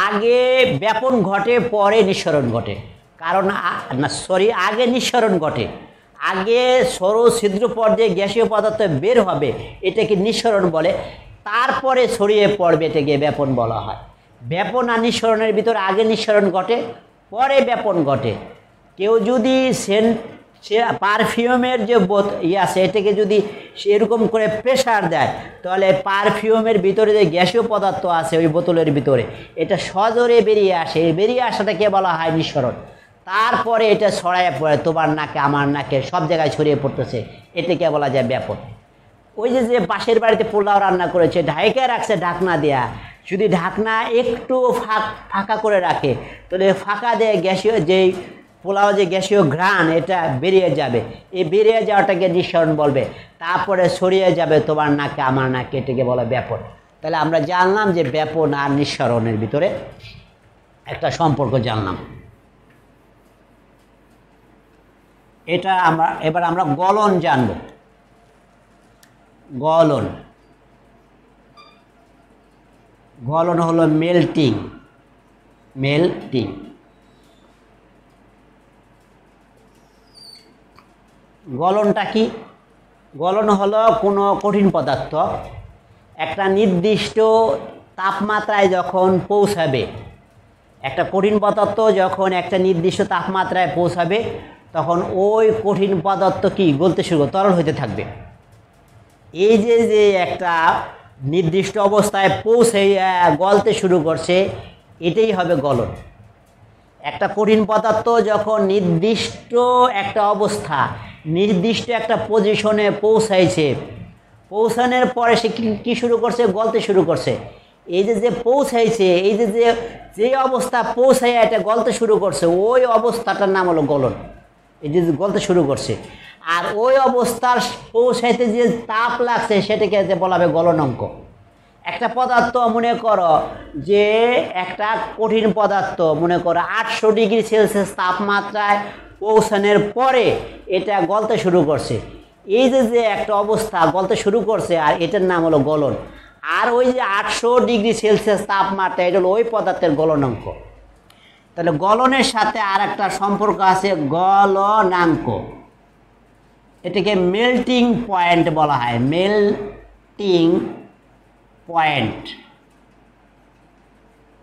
আগে ব্যাপন ঘটে, পরে নিঃসরণ ঘটে। কারণ আগে নিঃসরণ ঘটে, আগে সরু ছিদ্র পর্যায়ে গ্যাসীয় পদার্থ বের হবে, এটাকে নিঃসরণ বলে, তারপরে ছড়িয়ে পড়বে, এটাকে ব্যাপন বলা হয়। ব্যাপন আর নিঃসরণের ভিতরে আগে নিঃসরণ ঘটে, পরে ব্যাপন ঘটে। কেউ যদি পারফিউমের যে আছে এটাকে যদি এরকম করে প্রেসার দেয়, তাহলে পারফিউমের ভিতরে যে গ্যাসীয় পদার্থ আছে ওই বোতলের ভিতরে এটা সজোরে বেরিয়ে আসে। এই বেরিয়ে আসাটাকে বলা হয় নিঃসরণ। তারপরে এটা ছড়ায় পড়ে তোমার নাকে, আমার নাকে, সব জায়গায় ছড়িয়ে পড়তেছে, এটাকে বলা যায় ব্যাপন। ওই যে পাশের বাড়িতে পোলাও রান্না করেছে, ঢাইকে রাখছে ঢাকনা দেয়া, যদি ঢাকনা একটু ফাঁকা করে রাখে, তাহলে ফাঁকা দিয়ে গ্যাসীয় যেই পোলাও যে গ্যাসীয় ঘ্রাণ এটা বেরিয়ে যাবে। এই বেরিয়ে যাওয়াটাকে নিঃসরণ বলবে, তারপরে ছড়িয়ে যাবে তোমার নাকে, আমার নাকে, এটাকে বলে ব্যাপন। তাহলে আমরা জানলাম যে ব্যাপন আর নিঃসরণের ভিতরে একটা সম্পর্ক জানলাম। এটা এবার আমরা গলন জানব। গলন হলো মেল্টিং। গলনটা কি? গলন হলো কোনো কঠিন পদার্থ একটা নির্দিষ্ট তাপমাত্রায় যখন পৌঁছাবে, একটা কঠিন পদার্থ যখন একটা নির্দিষ্ট তাপমাত্রায় পৌঁছাবে, তখন ওই কঠিন পদার্থ কি গলতে শুরু করবে, তরল হতে থাকবে। এই যে একটা নির্দিষ্ট অবস্থায় পৌঁছে গলতে শুরু করছে, এটাই হবে গলন। একটা কঠিন পদার্থ যখন নির্দিষ্ট একটা অবস্থা, নির্দিষ্ট একটা পজিশনে পৌঁছাইছে, পৌঁছানোর পরে সে কি শুরু করছে, গলতে শুরু করছে। এই যে পৌঁছাইছে, এই যে অবস্থা পৌঁছায় এটা গলতে শুরু করছে, ওই অবস্থাটার নাম হলো গলন। এই যে গলতে শুরু করছে, আর ওই অবস্থার পৌঁছাইতে যে তাপ লাগছে সেটাকে বলা হবে গলনাঙ্ক। একটা পদার্থ মনে করো যে একটা কঠিন পদার্থ মনে করো 800 ডিগ্রি সেলসিয়াস তাপমাত্রায় পৌঁছানোর পরে এটা গলতে শুরু করছে। এই যে একটা অবস্থা গলতে শুরু করছে, আর এটার নাম হলো গলন। আর ওই যে 800 ডিগ্রি সেলসিয়াস তাপমাত্রা, এটা হলো ওই পদার্থের গলনাঙ্ক। তাহলে গলনের সাথে আর একটা সম্পর্ক আছে, গলনাঙ্ক। এটাকে মেল্টিং পয়েন্ট বলা হয়, মেল্টিং পয়েন্ট।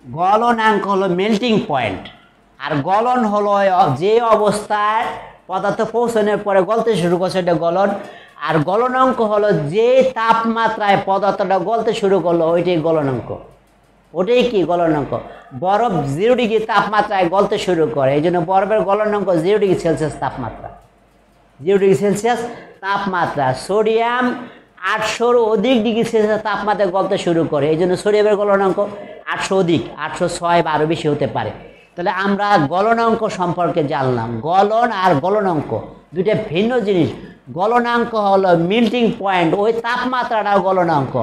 গলনাঙ্ক হলো মেল্টিং পয়েন্ট, আর গলন হলো যে অবস্থায় পদার্থ পৌঁছানোর পরে গলতে শুরু করছে, এটা গলন। আর গলনাঙ্ক হলো যে তাপমাত্রায় পদার্থটা গলতে শুরু করলো, ওইটাই গলনাঙ্ক। ওটাই কি গলনাঙ্ক। বরফ 0 ডিগ্রি তাপমাত্রায় গলতে শুরু করে, এই জন্য বরফের গলনাঙ্ক 0 ডিগ্রি সেলসিয়াস তাপমাত্রা। 0 ডিগ্রি সেলসিয়াস তাপমাত্রা। সোডিয়াম 800 অধিক ডিগ্রি সেলসিয়াস তাপমাত্রায় গলতে শুরু করে, এই জন্য সোডিয়ামের গলনাঙ্ক 800 অধিক, 806 বা আরও বেশি হতে পারে। তাহলে আমরা গলনাঙ্ক সম্পর্কে জানলাম। গলন আর গলনাঙ্ক দুইটা ভিন্ন জিনিস। গলনাঙ্ক হলো মেল্টিং পয়েন্ট, ওই তাপমাত্রাটাও গলনাঙ্ক।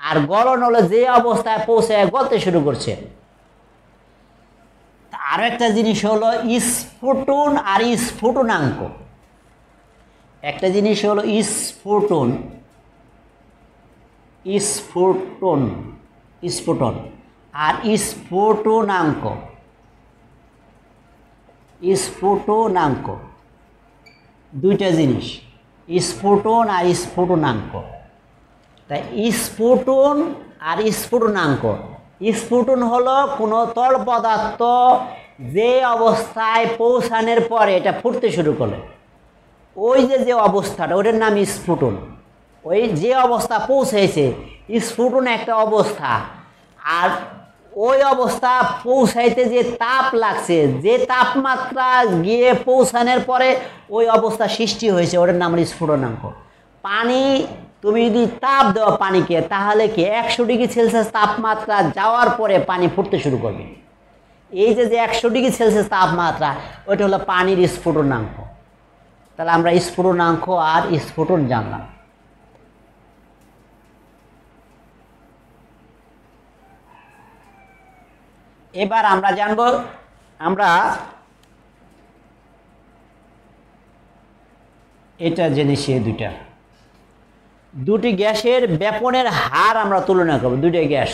আর গলন হলো যে অবস্থায় পৌঁছে গলতে শুরু করছে। আরও একটা জিনিস হলো স্ফুটন আর স্ফুটনাঙ্ক। একটা জিনিস হলো স্ফুটন আর স্ফুটনাঙ্ক দুইটা জিনিস, স্ফুটন আর স্ফুটনাঙ্ক। তাই স্ফুটন আর স্ফুটনাঙ্ক। স্ফুটন হলো কোনো তরল পদার্থ যে অবস্থায় পৌঁছানোর পরে এটা ফুটতে শুরু করে, ওই যে অবস্থাটা ওটার নাম স্ফুটন। ওই যে অবস্থা পৌঁছেছে, স্ফুটন একটা অবস্থা। আর ওই অবস্থা পৌঁছাইতে যে তাপ লাগছে, যে তাপমাত্রা গিয়ে পৌঁছানোর পরে ওই অবস্থা সৃষ্টি হয়েছে, ওটার নাম হলো স্ফুটনাঙ্ক। পানি, তুমি যদি তাপ দেওয়া পানিকে, তাহলে কি 100 ডিগ্রি সেলসিয়াস তাপমাত্রা যাওয়ার পরে পানি ফুটতে শুরু করবে। এই যে 100 ডিগ্রি সেলসিয়াস তাপমাত্রা, ওইটা হলো পানির স্ফুটনাঙ্ক। তাহলে আমরা স্ফুটনাঙ্ক আর স্ফুটন জানলাম। এবার আমরা জানব, আমরা এটা জেনেছি দুটি গ্যাসের ব্যাপনের হার আমরা তুলনা করব। দুটি গ্যাস,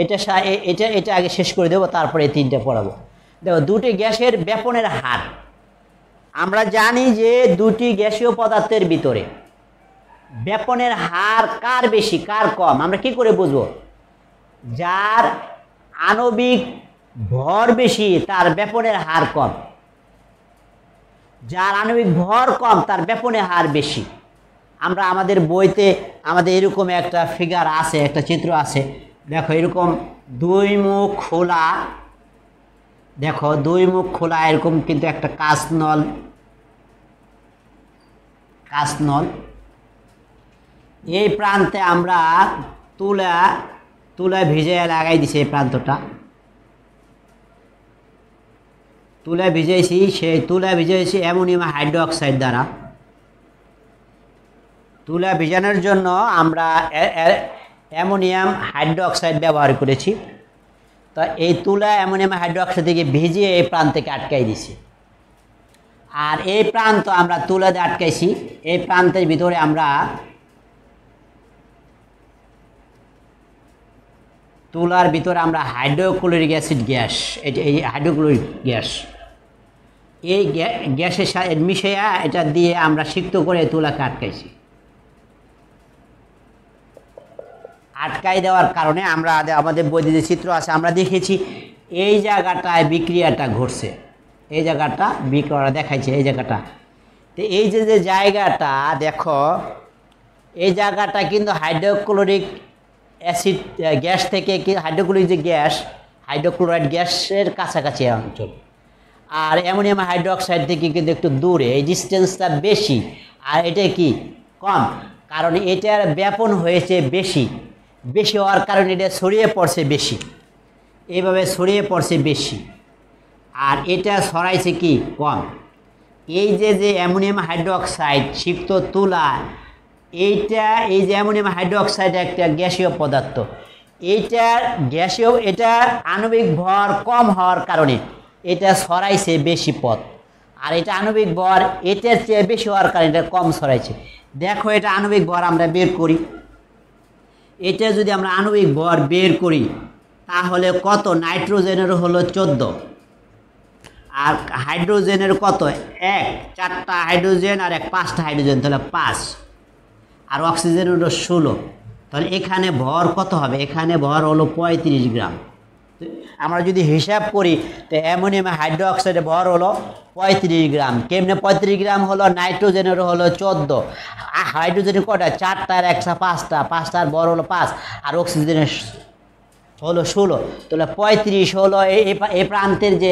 এটা আগে শেষ করে দেবো, তারপরে এই তিনটা পড়াবো। দেখো, দুটি গ্যাসের ব্যাপনের হার। আমরা জানি যে দুটি গ্যাসীয় পদার্থের ভিতরে ব্যাপনের হার কার বেশি কার কম আমরা কি করে বুঝবো? যার আণবিক ভর বেশি তার ব্যাপনের হার কম, যার আণবিক ভর কম তার ব্যাপনের হার বেশি। আমরা আমাদের বইতে আমাদের এরকম একটা ফিগার আছে, একটা চিত্র আছে। দেখো, এরকম দুই মুখ খোলা, দেখো দুই মুখ খোলা এরকম কিন্তু একটা কাঁচনল, এই প্রান্তে আমরা তুলা ভিজিয়ে লাগাই দিছি। এই প্রান্তটা তুলা ভিজাইছি, সেই তুলা ভিজাইছি অ্যামোনিয়াম হাইড্রোক্সাইড দ্বারা। তুলা ভিজানোর জন্য আমরা অ্যামোনিয়াম হাইড্রোক্সাইড ব্যবহার করেছি। তো এই তুলা অ্যামোনিয়াম হাইড্রোক্সাইড থেকে ভিজিয়ে এই প্রান্তকে আটকাই দিছি। আর এই প্রান্ত আমরা তুলা দিয়ে আটকাইছি। এই প্রান্তের ভিতরে আমরা তুলার ভিতরে আমরা হাইড্রোক্লোরিক অ্যাসিড গ্যাস, এই হাইড্রোক্লোরিক গ্যাস, এই গ্যাসের সাথে মিশিয়ে এটা দিয়ে আমরা সিক্ত করে তুলাকে আটকাইছি। আটকাই দেওয়ার কারণে আমরা আমাদের বইতে যে চিত্র আছে আমরা দেখেছি এই জায়গাটায় বিক্রিয়াটা ঘটছে, এই জায়গাটা বিক্রিয়া দেখাইছে, এই জায়গাটা। তো এই যে জায়গাটা দেখো, এই জায়গাটা কিন্তু হাইড্রোক্লোরিক অ্যাসিড গ্যাস থেকে কি হাইড্রোক্লোরিক যে গ্যাস, হাইড্রোক্লোরাইড গ্যাসের কাছাকাছি অঞ্চল। আর অ্যামোনিয়াম হাইড্রোক্সাইড থেকে কিন্তু একটু দূরে, এই ডিস্টেন্সটা বেশি। আর এটা কি কম, কারণ এটার ব্যাপন হয়েছে বেশি হওয়ার কারণে এটা ছড়িয়ে পড়ছে বেশি, এইভাবে ছড়িয়ে পড়ছে বেশি। আর এটা ছড়াইছে কি কম। এই যে অ্যামোনিয়াম হাইড্রোক্সাইড সিক্ত তুলা, এই যে অ্যামোনিয়াম হাইড্রোক্সাইড একটা গ্যাসীয় পদার্থ, এটা আণবিক ভর কম হওয়ার কারণে এটা ছড়াইছে বেশি পথ। আর এটা আণবিক ভর এটার চেয়ে বেশি হওয়ার কারণে এটা কম ছড়াইছে। দেখো, এটা আণবিক ভর আমরা বের করি। এটা যদি আমরা আণবিক ভর বের করি তাহলে কত? নাইট্রোজেনের হলো 14, আর হাইড্রোজেনের কত? 1, 4টা হাইড্রোজেন আর 5টা হাইড্রোজেন, তাহলে 5। আর অক্সিজেন হলো 16। তাহলে এখানে ভর কত হবে? এখানে ভর হলো 35 গ্রাম। আমরা যদি হিসাব করি তো অ্যামোনিয়াম হাইড্রোক্সাইডের ভর হলো 35 গ্রাম। কেমনে 35 গ্রাম হলো? নাইট্রোজেনের হলো 14, হাইড্রোজেনের কটা? 4টা আর 5টা, 5টার ভর হলো 5, আর অক্সিজেনের হলো 16। তাহলে 35 হলো এই প্রান্তের যে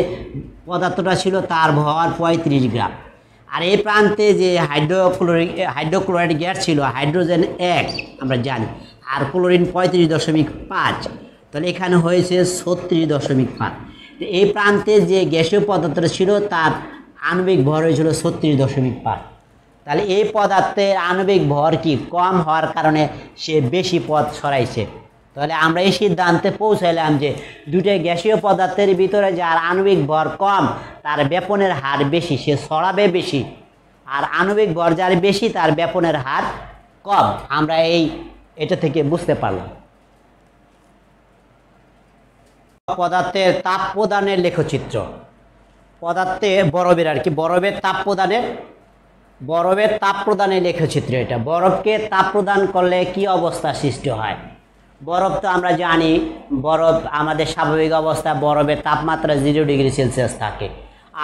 পদার্থটা ছিল তার ভর 35 গ্রাম। আর এই প্রান্তে যে হাইড্রোক্লোরাইড গ্যাস ছিল, হাইড্রোজেন 1 আমরা জানি, আর ক্লোরিন 35.5, তাহলে এখানে হয়েছে 36.5। এই প্রান্তে যে গ্যাসীয় পদার্থটা ছিল তার আণবিক ভর হয়েছিল 36.5। তাহলে এই পদার্থের আণবিক ভর কি কম হওয়ার কারণে সে বেশি পথ ছড়াইছে। তাহলে আমরা এই সিদ্ধান্তে পৌঁছাইলাম যে দুটো গ্যাসীয় পদার্থের ভিতরে যার আণবিক ভর কম তার ব্যাপনের হার বেশি, সে ছড়াবে বেশি। আর আণবিক ভর যার বেশি তার ব্যাপনের হার কম। আমরা এটা থেকে বুঝতে পারলাম। পদার্থের তাপ প্রদানের লেখচিত্র। পদার্থে বরফের বরফের তাপ প্রদানের লেখচিত্র। এটা বরফকে তাপ প্রদান করলে কি অবস্থা সৃষ্টি হয়? বরফ তো আমরা জানি, বরফ আমাদের স্বাভাবিক অবস্থা বরফের তাপমাত্রা 0°C থাকে।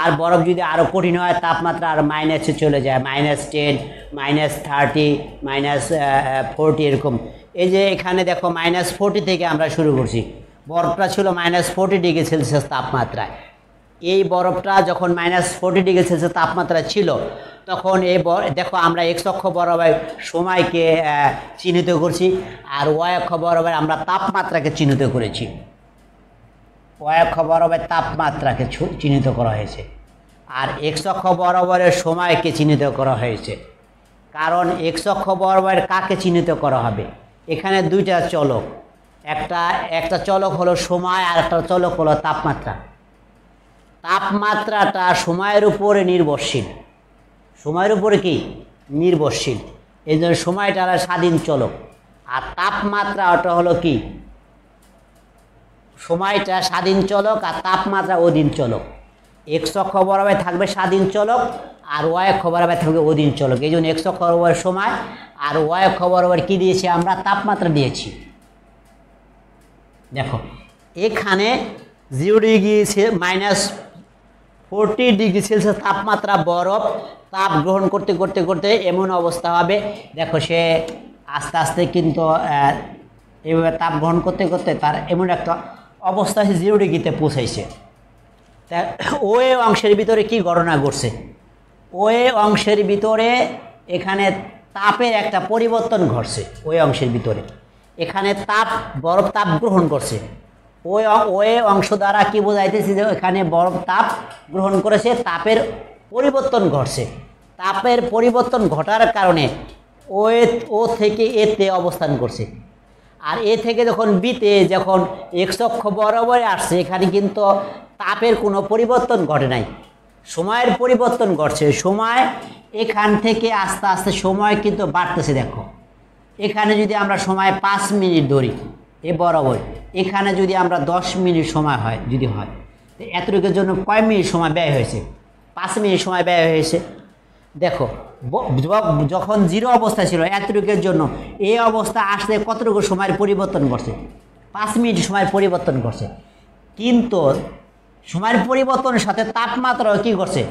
আর বরফ যদি আরও কঠিন হয় তাপমাত্রা আরও মাইনাসে চলে যায়, -10, -30, -40 এরকম। এই যে এখানে দেখো -40 থেকে আমরা শুরু করছি, বরফটা ছিল -40°C তাপমাত্রায়। এই বরফটা যখন -40°C তাপমাত্রা ছিল তখন দেখো আমরা এক্স অক্ষ বরাবর সময়কে চিহ্নিত করছি, আর ওয়াই অক্ষ বরাবর আমরা তাপমাত্রাকে চিহ্নিত করেছি। ওয়াই অক্ষ বরাবর তাপমাত্রাকে চিহ্নিত করা হয়েছে, আর এক্স অক্ষ বরাবরের সময়কে চিহ্নিত করা হয়েছে। কারণ এক্স অক্ষ বরাবর কাকে চিহ্নিত করা হবে? এখানে দুইটা চলক, একটা চলক হলো সময় আর একটা চলক হলো তাপমাত্রা। তাপমাত্রাটা সময়ের উপরে নির্ভরশীল, সময়ের উপরে কি নির্ভরশীল, এই জন্য সময়টা স্বাধীন চলক। আর তাপমাত্রাটা হলো কি, সময়টা স্বাধীন চলক আর তাপমাত্রা অধীন চলক। এক্স অক্ষ বরাবর থাকবে স্বাধীন চলক আর ওয়াই অক্ষ বরাবর থাকবে অধীন চলক। এই জন্য এক্স অক্ষ বরাবর সময় আর ওয়াই অক্ষ বরাবর কি দিয়েছি আমরা? তাপমাত্রা দিয়েছি। দেখো এখানে 0°-40°C তাপমাত্রা বরফ তাপ গ্রহণ করতে করতে করতে এমন অবস্থা হবে, দেখো সে আস্তে আস্তে কিন্তু এইভাবে তাপ গ্রহণ করতে করতে তার এমন একটা অবস্থা 0°-তে পৌঁছাইছে। তা ওই অংশের ভিতরে কি ঘটনা ঘটছে? ওই অংশের ভিতরে এখানে তাপের একটা পরিবর্তন ঘটছে। ওই অংশের ভিতরে এখানে বরফ তাপ গ্রহণ করছে। ওই অংশ দ্বারা কি বোঝাইতেছি যে এখানে বরফ তাপ গ্রহণ করেছে, তাপের পরিবর্তন ঘটছে। তাপের পরিবর্তন ঘটার কারণে ও থেকে এতে অবস্থান করছে, আর এ থেকে যখন বিতে যখন এক্স অক্ষ বরাবর আসছে, এখানে কিন্তু তাপের কোনো পরিবর্তন ঘটে নাই, সময়ের পরিবর্তন ঘটছে। সময় এখান থেকে আস্তে আস্তে সময় কিন্তু বাড়তেছে। দেখো এখানে যদি আমরা সময় 5 মিনিট ধরি এ বরাবর, এখানে যদি আমরা 10 মিনিট সময় হয় যদি হয়, তো এতটুকুর জন্য কয় মিনিট সময় ব্যয় হয়েছে? 5 মিনিট সময় ব্যয় হয়েছে। দেখো যখন 0 অবস্থা ছিল এতটুকুর জন্য এই অবস্থা আসতে কতটুকু সময়ের পরিবর্তন করছে? 5 মিনিট সময়ের পরিবর্তন করছে। কিন্তু সময়ের পরিবর্তনের সাথে তাপমাত্রাও কি করছে?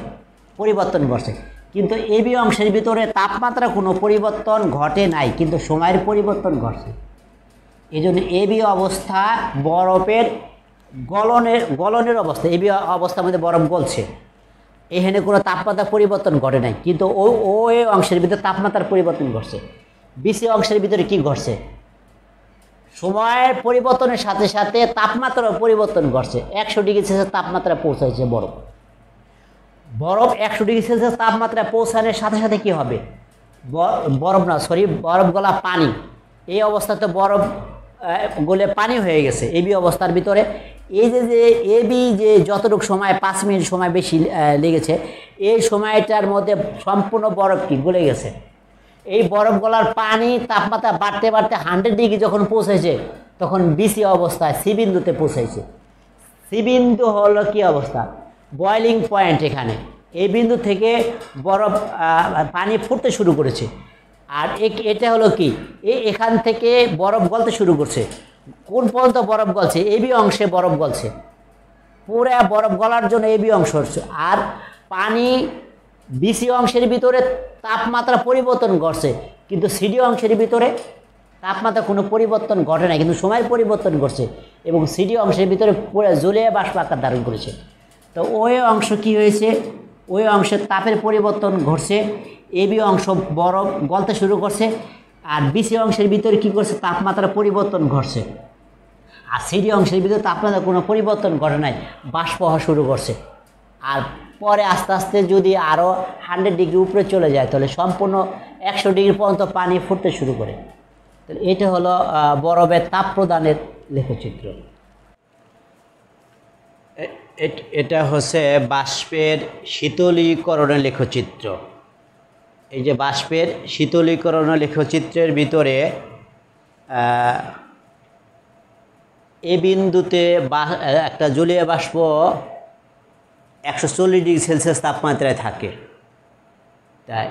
পরিবর্তন করছে। কিন্তু এবি অংশের ভিতরে তাপমাত্রা কোনো পরিবর্তন ঘটে নাই, কিন্তু সময়ের পরিবর্তন ঘটছে। এই জন্য এবি অবস্থা বরফের গলনের অবস্থা, এবি অবস্থার মধ্যে বরফ গলছে, এখানে কোনো তাপমাত্রা পরিবর্তন ঘটে নাই, কিন্তু ওই অংশের ভিতরে তাপমাত্রার পরিবর্তন ঘটছে। বিসি অংশের ভিতরে কি ঘটছে? সময়ের পরিবর্তনের সাথে সাথে তাপমাত্রার পরিবর্তন ঘটছে। 100°C তাপমাত্রা পৌঁছাইছে বরফ। 100°C তাপমাত্রা পৌঁছানোর সাথে সাথে কি হবে? বরফ গলা পানি, এই অবস্থাতে বরফ গলে পানি হয়ে গেছে এবি অবস্থার ভিতরে। এই যে এবি যে যতটুকু সময় 5 মিনিট সময় বেশি লেগেছে, এই সময়টার মধ্যে সম্পূর্ণ বরফ কি গলে গেছে। এই বরফ গলার পানি তাপমাত্রা বাড়তে বাড়তে 100° যখন পৌঁছেছে তখন বিসি অবস্থায় সি বিন্দুতে পৌঁছাইছে। সি বিন্দু হলো কি অবস্থা? Boiling point. এখানে এই বিন্দু থেকে বরফ পানি ফুটতে শুরু করেছে, আর এটা হলো কি এখান থেকে বরফ গলতে শুরু করছে। কোন পর্যন্ত বরফ গলছে? এবি অংশে বরফ গলছে, পুরা বরফ গলার জন্য এবি অংশ হচ্ছে। আর পানি বিসি অংশের ভিতরে তাপমাত্রা পরিবর্তন ঘটছে, কিন্তু সিডি অংশের ভিতরে তাপমাত্রা কোনো পরিবর্তন ঘটে না, কিন্তু সময়ের পরিবর্তন ঘটছে এবং সিডি অংশের ভিতরে পুরো জলীয় বাষ্প আকার ধারণ করেছে। তো ওই অংশ কি হয়েছে? ওই অংশের তাপের পরিবর্তন ঘটছে, এবি অংশ বরফ গলতে শুরু করছে, আর বিসি অংশের ভিতরে কি করছে? তাপমাত্রা পরিবর্তন ঘটছে। আর সিডি অংশের ভিতরে তাপমাত্রা কোনো পরিবর্তন ঘটে নাই, বাষ্প হওয়া শুরু করছে। আর পরে আস্তে আস্তে যদি আরও 100° উপরে চলে যায় তাহলে সম্পূর্ণ 100° পর্যন্ত পানি ফুটতে শুরু করে। তাহলে এটা হলো বরফের তাপ প্রদানের লেখচিত্র। এটা হচ্ছে বাষ্পের শীতলীকরণের লেখচিত্র। এই যে বাষ্পের শীতলীকরণের লেখচিত্রের ভিতরে এই বিন্দুতে একটা জলীয় বাষ্প 140°C তাপমাত্রায় থাকে। তাই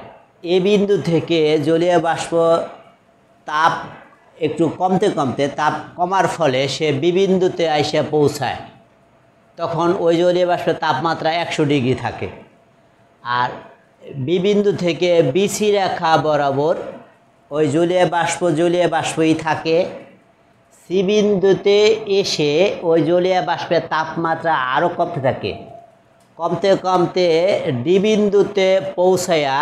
এই বিন্দু থেকে জলীয় বাষ্প তাপ একটু কমতে কমতে তাপ কমার ফলে সে বি বিন্দুতে এসে পৌঁছায়, তখন ওই জলীয় বাষ্পের তাপমাত্রা 100 ডিগ্রি থাকে। আর বি বিন্দু থেকে বিসি রেখা বরাবর ওই জলীয় বাষ্পই থাকে। সি বিন্দুতে এসে ওই জলীয় বাষ্পের তাপমাত্রা আরও কমতে থাকে, কমতে কমতে ডি বিন্দুতে পৌঁছায়া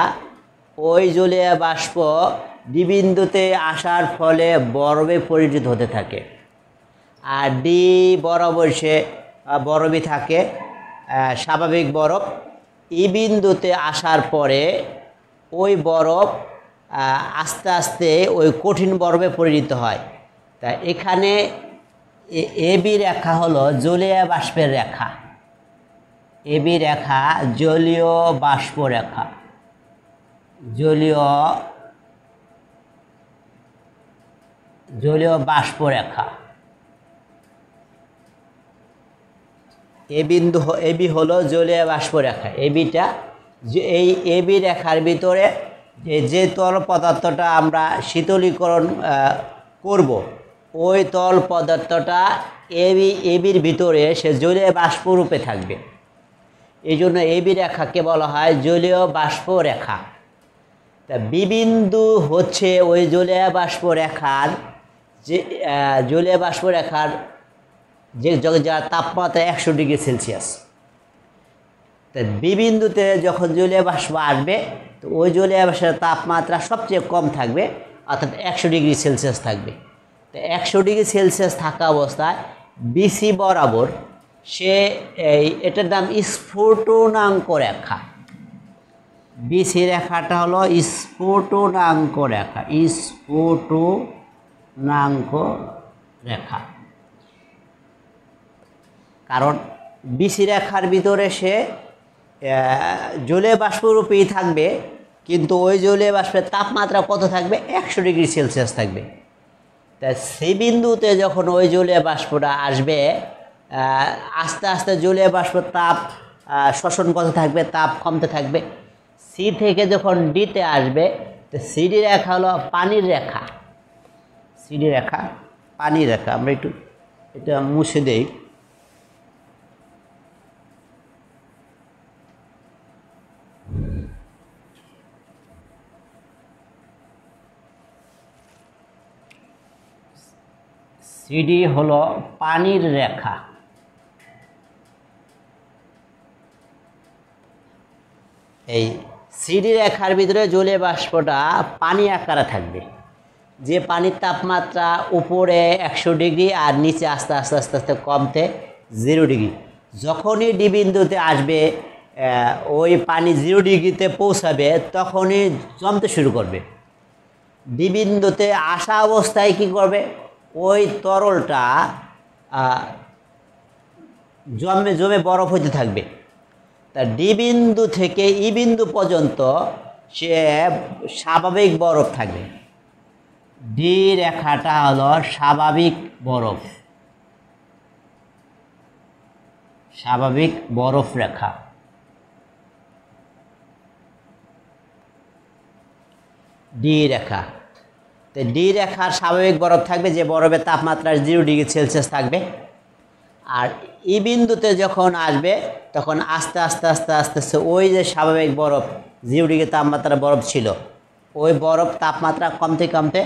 ওই জলীয় বাষ্প ডি বিন্দুতে আসার ফলে বরফে পরিণত হতে থাকে। আর ডি বরাবর সে বরফই থাকে, স্বাভাবিক বরফ। ই বিন্দুতে আসার পরে ওই বরফ আস্তে আস্তে ওই কঠিন বরফে পরিণত হয়। তা এখানে এবি রেখা হলো জলীয় বাষ্পের রেখা, এবি রেখা জলীয় বাষ্প রেখা, জলীয় বাষ্প রেখা। এবি হলো জলীয় বাষ্প রেখা। এবিটা এই এবি রেখার ভিতরে যে তরল পদার্থটা আমরা শীতলীকরণ করব, ওই তরল পদার্থটা এবির ভিতরে সে জলীয় বাষ্প রূপে থাকবে। এই জন্য এবি রেখাকে বলা হয় জলীয় বাষ্প রেখা। তা বি বিন্দু হচ্ছে ওই জলীয় বাষ্প রেখার যার তাপমাত্রা 100 ডিগ্রি সেলসিয়াস। তা বি বিন্দুতে যখন জলীয় বাষ্প আসবে, তো ওই জলীয় বাষ্পের তাপমাত্রা সবচেয়ে কম থাকবে, অর্থাৎ 100 ডিগ্রি সেলসিয়াস থাকবে। তো 100 ডিগ্রি সেলসিয়াস থাকা অবস্থায় বিসি বরাবর সে এটার নাম স্ফুটনাঙ্ক রেখা। বিসি রেখাটা হলো স্ফুটনাঙ্ক রেখা, স্ফুটনাঙ্ক রেখা। কারণ বিসি রেখার ভিতরে সে জলীয় বাষ্পরূপেই থাকবে, কিন্তু ওই জলীয় বাষ্পের তাপমাত্রা কত থাকবে? 100 ডিগ্রি সেলসিয়াস থাকবে। তা সেই বিন্দুতে যখন ওই জলীয় বাষ্পটা আসবে, আস্তে আস্তে জলীয় বাষ্পের তাপ শোষণ করতে থাকবে, তাপ কমতে থাকবে। সি থেকে যখন ডিতে আসবে, তো সিডি রেখা হলো পানির রেখা, সিডি রেখা পানির রেখা। আমরা একটু এটা মুছে দেই। সিডি হলো পানির রেখা। এই সিডি রেখার ভিতরে জলীয় বাষ্পটা পানি আকারে থাকবে, যে পানির তাপমাত্রা উপরে 100 ডিগ্রি আর নিচে আস্তে আস্তে আস্তে আস্তে কমতে 0 ডিগ্রি। যখনই ডি বিন্দুতে আসবে, ওই পানি 0 ডিগ্রিতে পৌঁছাবে, তখনই জমতে শুরু করবে। ডি বিন্দুতে আসা অবস্থায় কি করবে? ওই তরলটা জমে বরফ হতে থাকবে। তা ডি বিন্দু থেকে ই বিন্দু পর্যন্ত সে স্বাভাবিক বরফ থাকবে। ডি রেখাটা হলো স্বাভাবিক বরফ, স্বাভাবিক বরফ রেখা। ডি রেখা, তো ডি রেখার স্বাভাবিক বরফ থাকবে, যে বরফের তাপমাত্রা 0 ডিগ্রি সেলসিয়াস থাকবে। আর ই বিন্দুতে যখন আসবে, তখন আস্তে আস্তে আস্তে আস্তে আস্তে ওই যে স্বাভাবিক বরফ 0 ডিগ্রি তাপমাত্রা বরফ ছিল, ওই বরফ তাপমাত্রা কমতে কমতে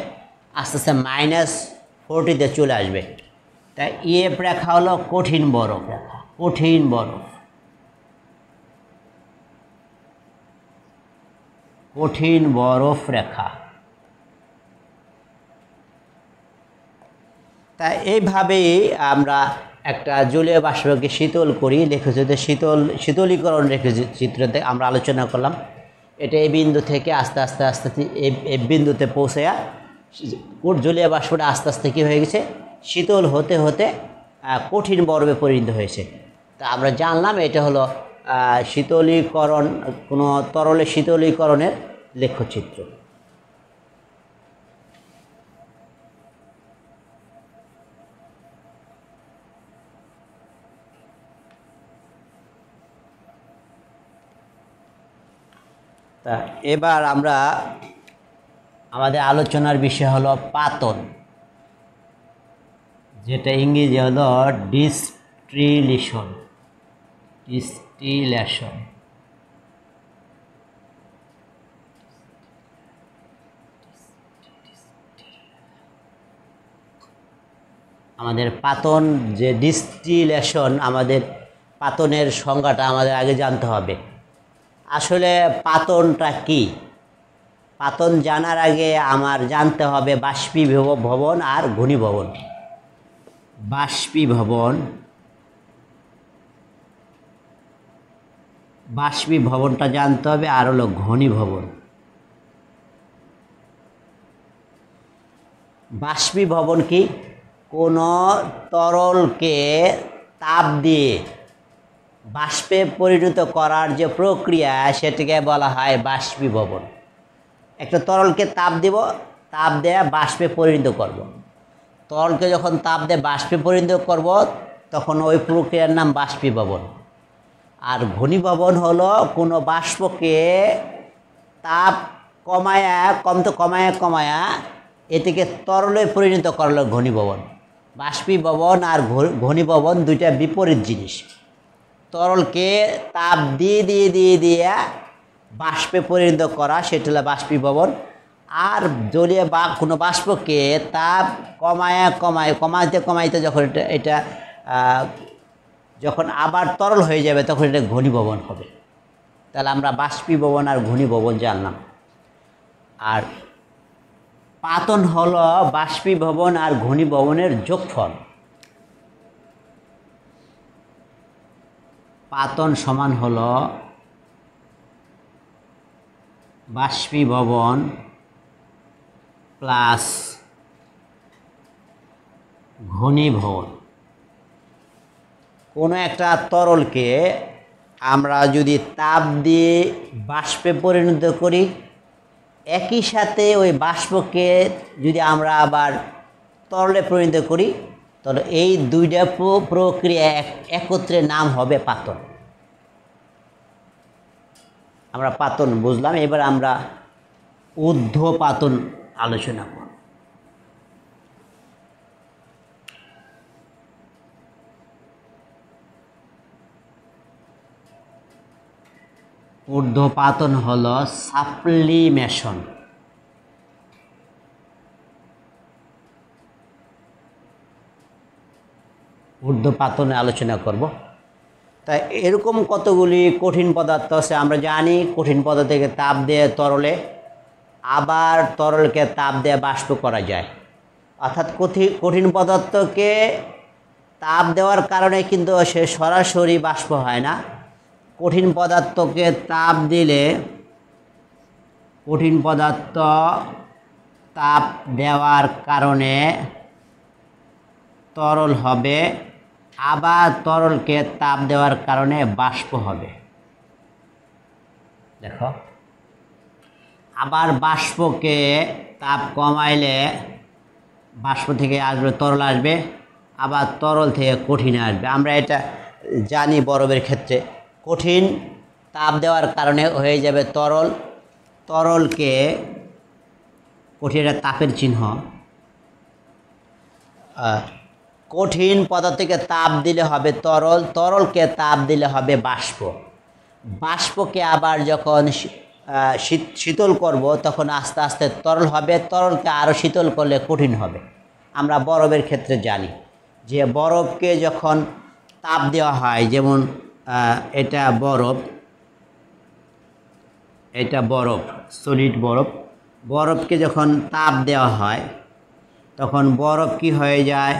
আস্তে আস্তে -40-তে চলে আসবে। তাই ইএফ রেখা হলো কঠিন বরফ রেখা, কঠিন বরফ, কঠিন বরফ রেখা। তা এইভাবেই আমরা একটা জলীয় বাষ্পকে শীতল করি। রেখাচিত্রে শীতলীকরণ রেখাচিত্রতে আমরা আলোচনা করলাম। এটা এই বিন্দু থেকে আস্তে আস্তে আস্তে এই বিন্দুতে পৌঁছে জলীয় বাষ্পটা আস্তে আস্তে কী হয়ে গেছে? শীতল হতে হতে কঠিন বরফে পরিণত হয়েছে। তা আমরা জানলাম এটা হলো শীতলীকরণ, কোনো তরলের শীতলীকরণের লেখচিত্র। তা এবার আমরা আমাদের আলোচনার বিষয় হলো পাতন। যেটা ইংরেজি হলো ডিস্টিলেশন। ডিস্টিলেশন আমাদের পাতন, যে ডিস্টিলেশন, আমাদের পাতনের সংজ্ঞাটা আমাদের আগে জানতে হবে। আসলে পাতনটা কি? পাতন জানার আগে আমার জানতে হবে বাষ্পীভবন আর ঘনীভবন। বাষ্পীভবনটা জানতে হবে, আর হলো ঘনীভবন। বাষ্পীভবন কি? কোনো তরলকে তাপ দিয়ে বাষ্পে পরিণত করার যে প্রক্রিয়া, সেটাকে বলা হয় বাষ্পীভবন। একটা তরলকে তাপ দিব, তাপ দেয়া বাষ্পে পরিণত করব। তরলকে যখন তাপ দিয়ে বাষ্পে পরিণত করব, তখন ওই প্রক্রিয়ার নাম বাষ্পীভবন। আর ঘনীভবন হলো কোনো বাষ্পকে তাপ কমায়া এটিকে তরলে পরিণত করলো ঘনীভবন। বাষ্পীভবন আর ঘনীভবন দুইটা বিপরীত জিনিস। তরলকে তাপ দিয়ে বাষ্পে পরিণত করা, সেটা হলো বাষ্পীভবন। আর জলীয় বা কোনো বাষ্পকে তাপ কমাইতে যখন এটা যখন আবার তরল হয়ে যাবে, তখন এটা ঘনীভবন হবে। তাহলে আমরা বাষ্পীভবন আর ঘনীভবন জানলাম। আর পাতন হলো বাষ্পীভবন আর ঘনীভবনের যোগফল। পাতন সমান হলো বাষ্পীভবন প্লাস ঘনীভবন। কোনো একটা তরলকে আমরা যদি তাপ দিয়ে বাষ্পে পরিণত করি, একই সাথে ওই বাষ্পকে যদি আমরা আবার তরলে পরিণত করি, তাহলে এই দুইটা প্রক্রিয়া একত্রে নাম হবে পাতন। আমরা পাতন বুঝলাম, এবার আমরা ঊর্ধ্বপাতন আলোচনা করব। ঊর্ধ্বপাতন হলো সাবলিমেশন। ঊর্ধ্বপাতনে আলোচনা করব। তাই এরকম কতগুলি কঠিন পদার্থ আছে। আমরা জানি কঠিন পদার্থকে তাপ দিয়ে তরলে, আবার তরলকে তাপ দিয়ে বাষ্প করা যায়। অর্থাৎ কঠিন পদার্থকে তাপ দেওয়ার কারণে কিন্তু সে সরাসরি বাষ্প হয় না। কঠিন পদার্থকে তাপ দিলে, কঠিন পদার্থ তাপ দেওয়ার কারণে তরল হবে, আবার তরলকে তাপ দেওয়ার কারণে বাষ্প হবে। দেখো, আবার বাষ্পকে তাপ কমাইলে বাষ্প থেকে আসবে তরল আসবে, আবার তরল থেকে কঠিন আসবে। আমরা এটা জানি বরফের ক্ষেত্রে কঠিন তাপ দেওয়ার কারণে হয়ে যাবে তরল। তরলকে কঠিন, এটা তাপের চিহ্ন। কঠিন পদার্থকে তাপ দিলে হবে তরল, তরলকে তাপ দিলে হবে বাষ্প। বাষ্পকে আবার যখন শীতল করব, তখন আস্তে আস্তে তরল হবে, তরলকে আরও শীতল করলে কঠিন হবে। আমরা বরফের ক্ষেত্রে জানি যে বরফকে যখন তাপ দেওয়া হয়, যেমন এটা বরফ, সলিড বরফ। বরফকে যখন তাপ দেওয়া হয়, তখন বরফ কি হয়ে যায়?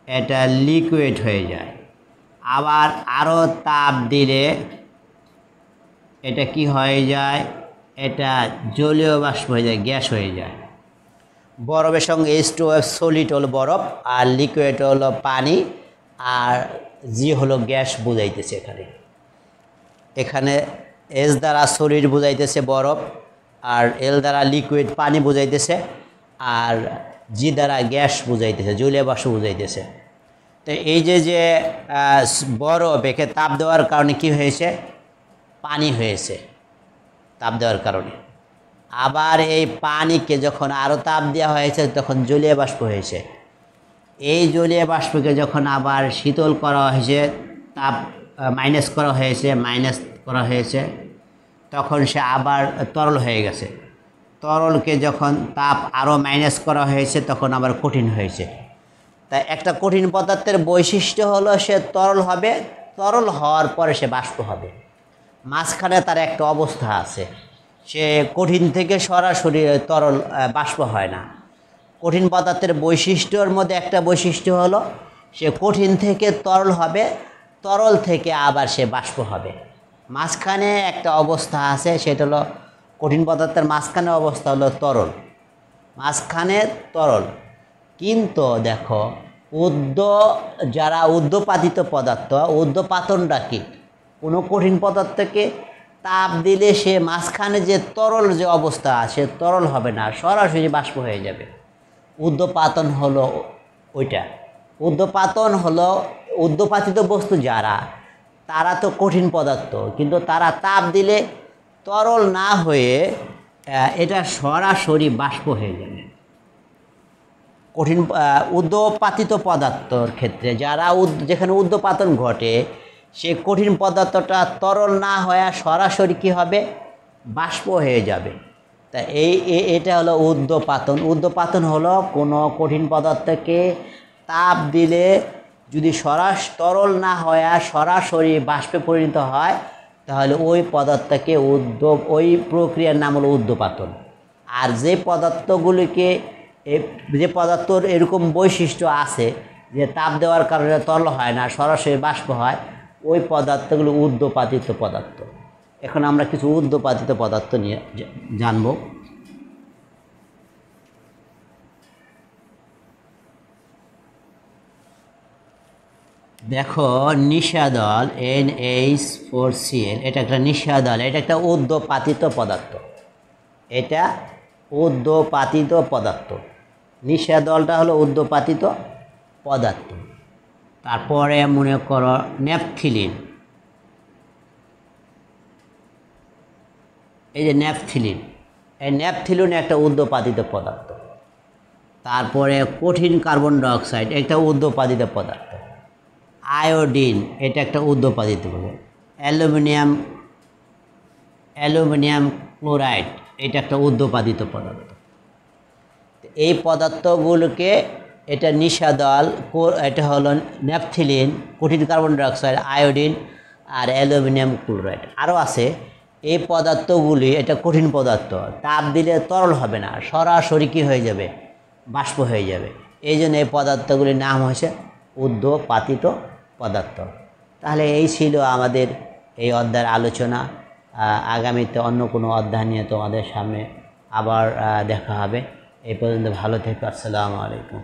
এটা লিকুইড হয়ে যায়। আবার আরও তাপ দিলে এটা কি হয়ে যায়? এটা জলীয় বাষ্প হয়ে যায়, গ্যাস হয়ে যায়। বরফের সঙ্গে H2O, সলিড হলো বরফ, আর লিকুইড হলো পানি, আর জি হলো গ্যাস বুঝাইতেছে। এখানে এস দ্বারা সলিড বুঝাইতেছে বরফ, আর এল দ্বারা লিকুইড পানি বুঝাইতেছে, আর জি দ্বারা গ্যাস বুঝাইতেছে, জলীয় বাষ্প বুঝাইতেছে। তো এই যে বরফ, একে তাপ দেওয়ার কারণে কি হয়েছে? পানি হয়েছে তাপ দেওয়ার কারণে। আবার এই পানিকে যখন আরও তাপ দেওয়া হয়েছে, তখন জলীয় বাষ্প হয়েছে। এই জলীয় বাষ্পকে যখন আবার শীতল করা হয়েছে, তাপ মাইনাস করা হয়েছে, তখন সে আবার তরল হয়ে গেছে। তরলকে যখন তাপ আরও মাইনাস করা হয়েছে তখন আবার কঠিন হয়েছে। তাই একটা কঠিন পদার্থের বৈশিষ্ট্য হলো সে তরল হবে, তরল হওয়ার পরে সে বাষ্প হবে। মাঝখানে তার একটা অবস্থা আছে, সে কঠিন থেকে সরাসরি তরল বাষ্প হয় না। কঠিন পদার্থের বৈশিষ্ট্যর মধ্যে একটা বৈশিষ্ট্য হলো সে কঠিন থেকে তরল হবে, তরল থেকে আবার সে বাষ্প হবে। মাঝখানে একটা অবস্থা আছে, সেটা হলো কঠিন পদার্থের মাঝখানে অবস্থা হলো তরল, মাঝখানে তরল। কিন্তু দেখো যারা উদ্যোপাতিত পদার্থ, উদ্যোপাতনটা কি? কোনো কঠিন পদার্থকে তাপ দিলে সে মাঝখানে যে তরল যে অবস্থা আছে তরল হবে না, সরাসরি বাষ্প হয়ে যাবে। উদ্যোপাতন হলো ওইটা। উদ্যোপাতন হলো উদ্যোপাতিত বস্তু যারা, তারা তো কঠিন পদার্থ, কিন্তু তারা তাপ দিলে তরল না হয়ে এটা সরাসরি বাষ্প হয়ে যাবে। কঠিন উদ্যোপাতিত পদার্থর ক্ষেত্রে যেখানে উদ্যোপাতন ঘটে, সে কঠিন পদার্থটা তরল না হয়ে সরাসরি কী হবে? বাষ্প হয়ে যাবে। তা এটা হলো উদ্যোপাতন। উদ্যোপাতন হলো কোনো কঠিন পদার্থকে তাপ দিলে যদি তরল না হয়ে সরাসরি বাষ্পে পরিণত হয়, তাহলে ওই পদার্থকে ওই প্রক্রিয়ার নাম হলো উদ্যোপাতন। আর যে পদার্থর এরকম বৈশিষ্ট্য আছে যে তাপ দেওয়ার কারণে তরল হয় না, সরাসরি বাষ্প হয়, ওই পদার্থগুলো উদ্যোপাতিত পদার্থ। এখন আমরা কিছু উদ্যোপাতিত পদার্থ নিয়ে জানব। দেখো নিশাদল NH4Cl, এটা একটা নিশাদল, এটা একটা উদ্যোপাতিত পদার্থ। এটা উদ্যোপাতিত পদার্থ। নিশাদলটা হলো উদ্যোপাতিত পদার্থ। তারপরে মনে করো ন্যাপথিলিন, এই যে ন্যাপথিলিন, এই ন্যাপথিলিন একটা উদ্যোপাতিত পদার্থ। তারপরে কঠিন কার্বন ডাইঅক্সাইড, একটা উদ্যোপাতিত পদার্থ। আয়োডিন, এটা একটা উদ্যোপাতিত পদার্থ। অ্যালুমিনিয়াম ক্লোরাইড, এটা একটা উদ্যোপাতিত পদার্থ। এই পদার্থগুলোকে এটা নিশাদল, এটা হলো ন্যাপথিলিন, কঠিন কার্বন ডাইঅক্সাইড, আয়োডিন আর অ্যালুমিনিয়াম ক্লোরাইড। আরও আছে এই পদার্থগুলি, এটা কঠিন পদার্থ, তাপ দিলে তরল হবে না, সরাসরি কী হয়ে যাবে? বাষ্প হয়ে যাবে। এই জন্য এই পদার্থগুলির নাম হয়েছে উদ্যোপাতিত পদার্থ। তাহলে এই ছিল আমাদের এই অধ্যায়ের আলোচনা। আগামীতে অন্য কোনো অধ্যায় নিয়ে তোমাদের সামনে আবার দেখা হবে। এই পর্যন্ত ভালো থেকো। আসসালামু আলাইকুম।